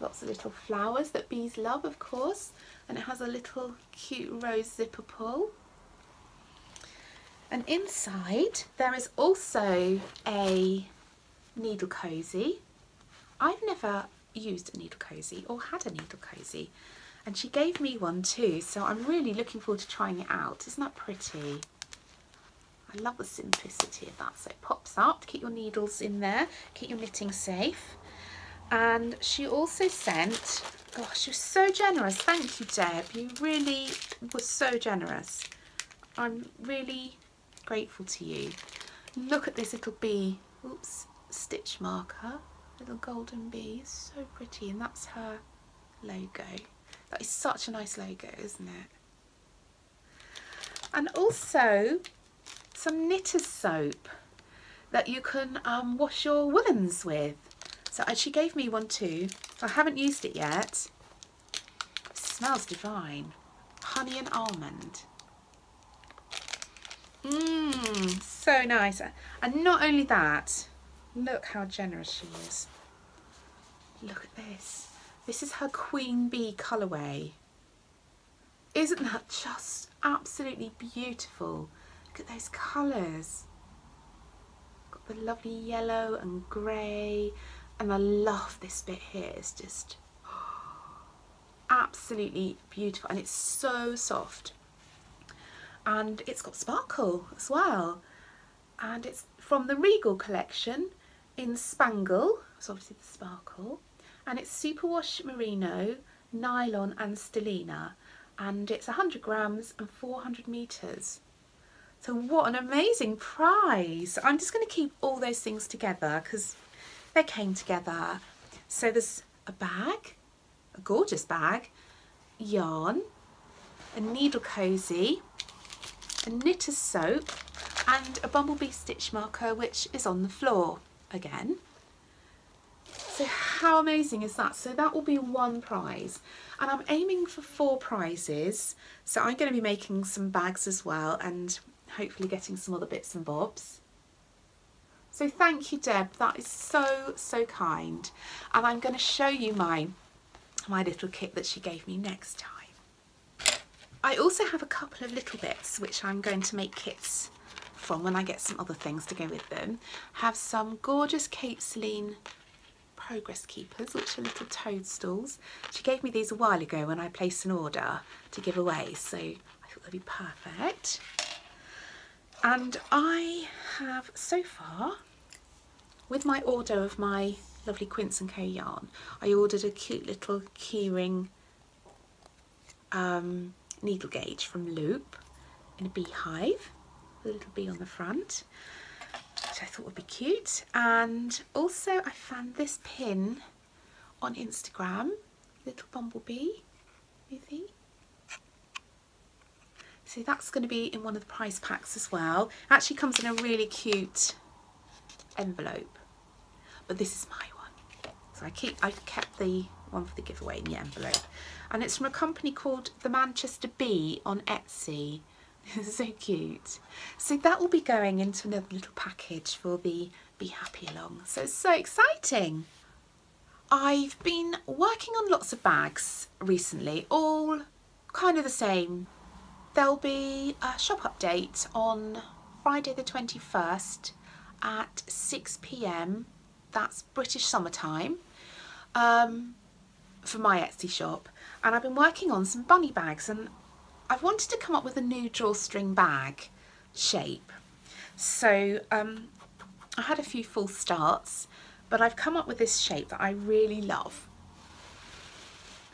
Lots of little flowers that bees love, of course, and it has a little cute rose zipper pull. And inside there is also a needle cozy. I've never used a needle cozy or had a needle cozy, and she gave me one too, so I'm really looking forward to trying it out. Isn't that pretty? I love the simplicity of that. So it pops up to keep your needles in there, keep your knitting safe. And she also sent, gosh, she was so generous. Thank you, Deb. You really were so generous. I'm really grateful to you. Look at this little bee, oops, stitch marker, little golden bee, so pretty, and that's her logo. That is such a nice logo, isn't it? And also some knitter's soap that you can wash your woolens with. So she gave me one too. I haven't used it yet. It smells divine. Honey and almond. So nice. And not only that, look how generous she is. Look at this. This is her Queen Bee colourway. Isn't that just absolutely beautiful? Look at those colours. Got the lovely yellow and grey. And I love this bit here. It's just absolutely beautiful. And it's so soft. And it's got sparkle as well. And it's from the Regal collection in Spangle. So obviously the sparkle. And it's superwash merino, nylon and stellina. And it's 100 grams and 400 metres. So what an amazing prize. I'm just going to keep all those things together because they came together. So there's a bag, a gorgeous bag, yarn, a needle cozy, a knitter's soap and a Bumblebee stitch marker, which is on the floor again. So how amazing is that? So that will be one prize, and I'm aiming for 4 prizes. So I'm going to be making some bags as well and hopefully getting some other bits and bobs. So thank you, Deb, that is so, so kind. And I'm going to show you my little kit that she gave me next time. I also have a couple of little bits which I'm going to make kits from when I get some other things to go with them. Have some gorgeous Kate Celine progress keepers, which are little toadstools. She gave me these a while ago when I placed an order to give away, so I thought they'd be perfect. And I have so far, with my order of my lovely Quince & Co yarn, I ordered a cute little keyring needle gauge from Loop in a beehive, with a little bee on the front, which I thought would be cute. And also I found this pin on Instagram, little bumblebee, you see? So that's going to be in one of the prize packs as well. It actually comes in a really cute envelope, but this is my one. So I kept the one for the giveaway in the envelope, and it's from a company called the Manchester Bee on Etsy. So cute. So that will be going into another little package for the Be Happy Along. So it's so exciting. I've been working on lots of bags recently, all kind of the same. There'll be a shop update on Friday the 21st at 6 PM. That's British summertime, for my Etsy shop. And I've been working on some bunny bags, and I've wanted to come up with a new drawstring bag shape. So I had a few false starts, but I've come up with this shape that I really love.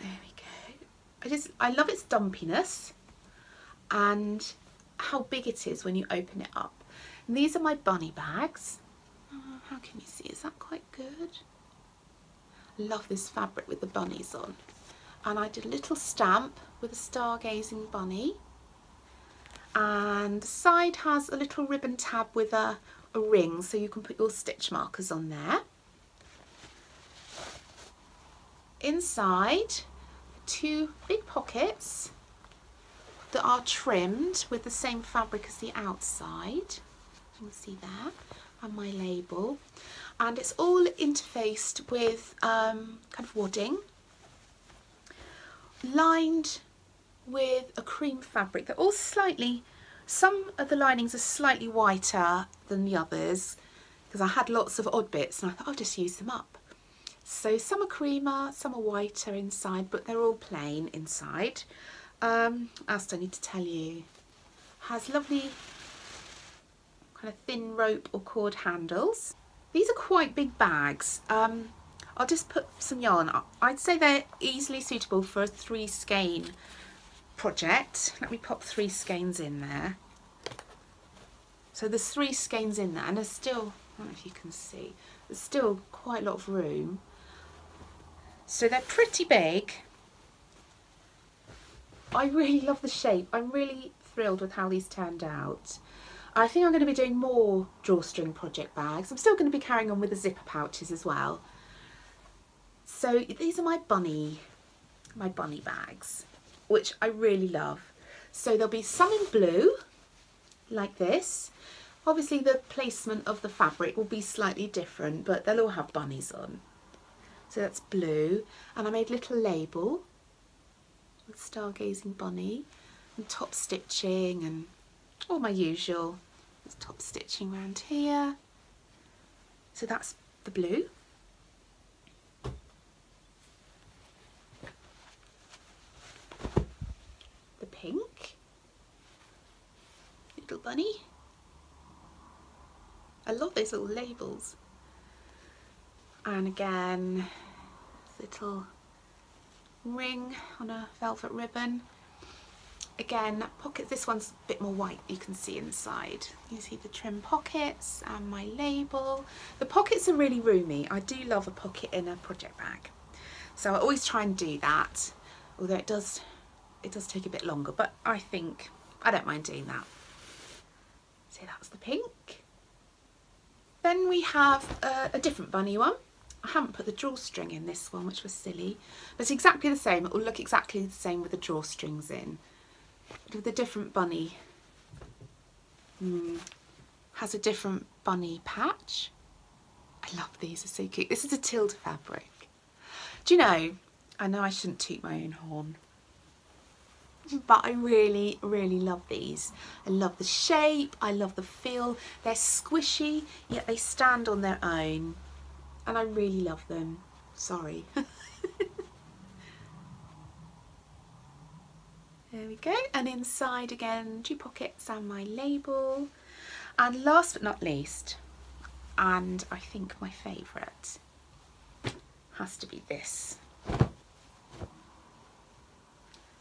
There we go. I love its dumpiness and how big it is when you open it up. And these are my bunny bags. Oh, how can you see? Is that quite good? I love this fabric with the bunnies on. And I did a little stamp with a stargazing bunny. And the side has a little ribbon tab with a ring, so you can put your stitch markers on there. Inside, 2 big pockets that are trimmed with the same fabric as the outside. You can see there, and my label. And it's all interfaced with kind of wadding lined with a cream fabric. They're all slightly, some of the linings are slightly whiter than the others because I had lots of odd bits and I thought I'll just use them up. So some are creamer, some are whiter inside, but they're all plain inside. What else do I need to tell you? Has lovely kind of thin rope or cord handles. These are quite big bags. I'll just put some yarn up. I'd say they're easily suitable for a 3 skein project. Let me pop 3 skeins in there. So there's 3 skeins in there and there's still, I don't know if you can see, there's still quite a lot of room. So they're pretty big. I really love the shape. I'm really thrilled with how these turned out. I think I'm going to be doing more drawstring project bags. I'm still going to be carrying on with the zipper pouches as well. So these are my bunny bags, which I really love. So there'll be some in blue, like this. Obviously the placement of the fabric will be slightly different, but they'll all have bunnies on. So that's blue, and I made a little label with stargazing bunny and top stitching and all my usual. There's top stitching around here. So that's the blue. The pink. Little bunny. I love those little labels. And again, little ring on a velvet ribbon. Again, pockets, this one's a bit more white, you can see inside. You see the trim pockets and my label. The pockets are really roomy. I do love a pocket in a project bag. So I always try and do that, although it does take a bit longer, but I think I don't mind doing that. So that's the pink. Then we have a different bunny one. I haven't put the drawstring in this one, which was silly, but it's exactly the same. It will look exactly the same with the drawstrings in. With a different bunny. Has a different bunny patch. I love these, they're so cute. This is a tilde fabric. Do you know, I know I shouldn't toot my own horn, but I really, really love these. I love the shape, I love the feel. They're squishy, yet they stand on their own. And I really love them. Sorry. There we go. And inside again, 2 pockets and my label. And last but not least, and I think my favourite, has to be this.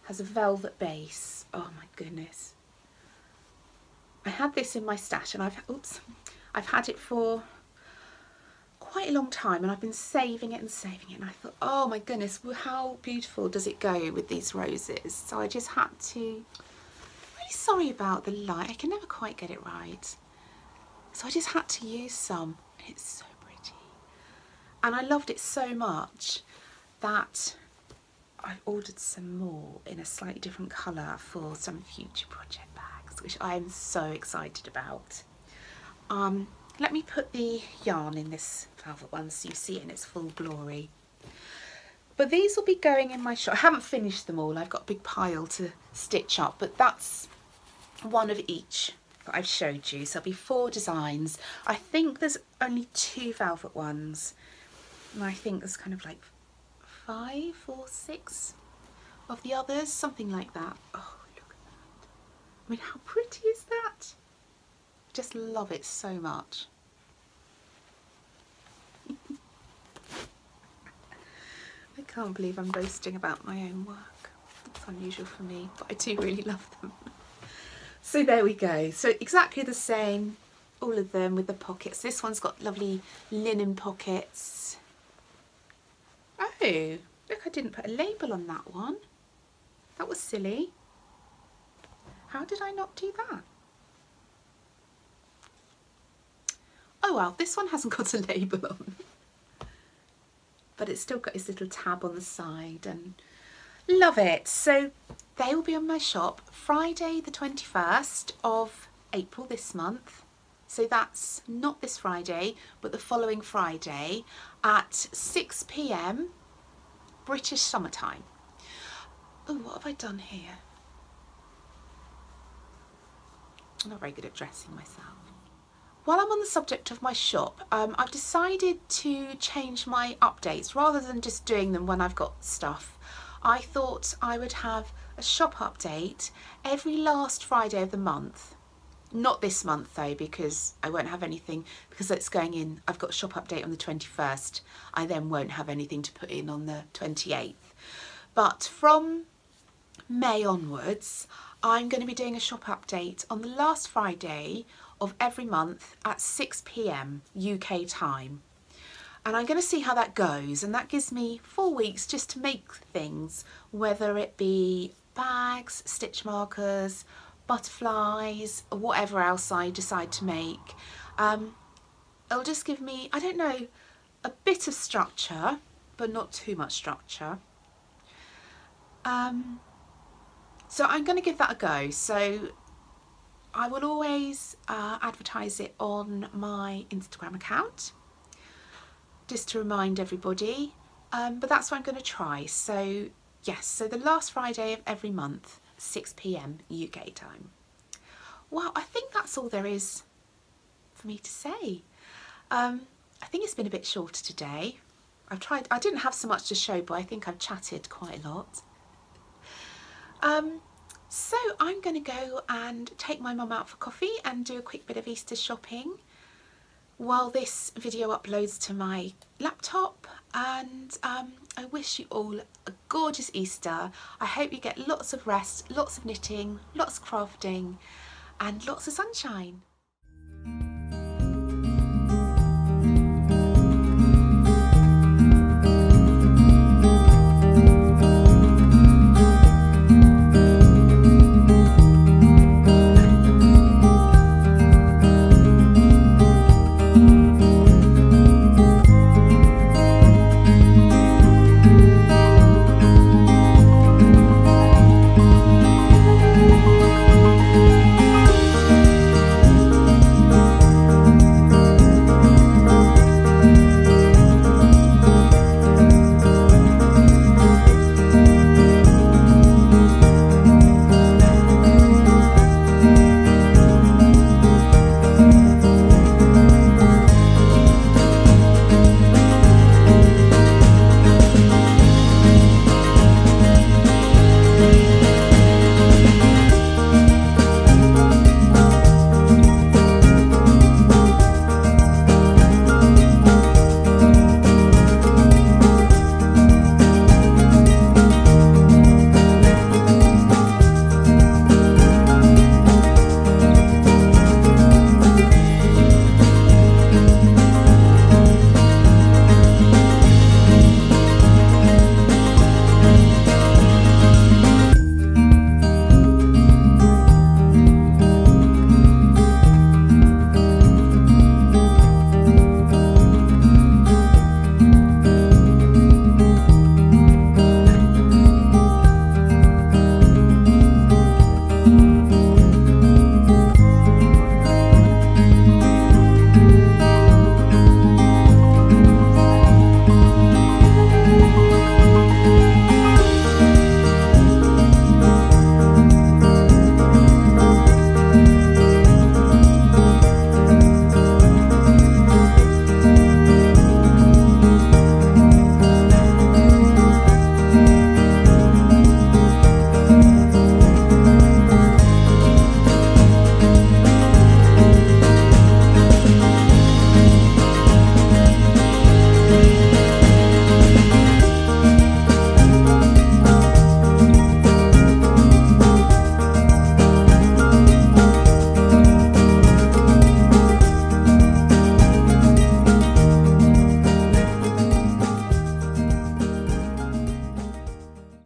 Has a velvet base. Oh my goodness. I had this in my stash and I've had it for quite a long time and I've been saving it and I thought, oh my goodness, well, how beautiful does it go with these roses? So I just had to, I'm really sorry about the light, I can never quite get it right. So I just had to use some. It's so pretty. And I loved it so much that I've ordered some more in a slightly different colour for some future project bags, which I am so excited about. Let me put the yarn in this velvet one so you see it in its full glory. But these will be going in my shop. I haven't finished them all, I've got a big pile to stitch up, but that's one of each that I've showed you. So there'll be 4 designs. I think there's only 2 velvet ones, and I think there's kind of like 5 or 6 of the others, something like that. Oh, look at that. I mean, how pretty is that? Just love it so much. I can't believe I'm boasting about my own work. It's unusual for me, but I do really love them. So there we go. So exactly the same, all of them with the pockets. This one's got lovely linen pockets. Oh, look, I didn't put a label on that one. That was silly. How did I not do that? Oh well, this one hasn't got a label on, but it's still got its little tab on the side, and love it. So they will be on my shop Friday the 21st of April this month. So that's not this Friday, but the following Friday at 6 PM British summertime. Oh, what have I done here? I'm not very good at dressing myself. While I'm on the subject of my shop, I've decided to change my updates rather than just doing them when I've got stuff. I thought I would have a shop update every last Friday of the month. Not this month though, because I won't have anything, because it's going in, I've got a shop update on the 21st. I then won't have anything to put in on the 28th. But from May onwards, I'm going to be doing a shop update on the last Friday of every month at 6 p.m. UK time. And I'm going to see how that goes, and that gives me 4 weeks just to make things, whether it be bags, stitch markers, butterflies, or whatever else I decide to make. It'll just give me, I don't know, a bit of structure, but not too much structure. So I'm going to give that a go. So I will always advertise it on my Instagram account, just to remind everybody, but that's what I'm going to try. So yes, so the last Friday of every month, 6 p.m. UK time. Well, I think that's all there is for me to say. I think it's been a bit shorter today. I didn't have so much to show, but I think I've chatted quite a lot. So I'm going to go and take my mum out for coffee and do a quick bit of Easter shopping while this video uploads to my laptop, and I wish you all a gorgeous Easter. I hope you get lots of rest, lots of knitting, lots of crafting and lots of sunshine.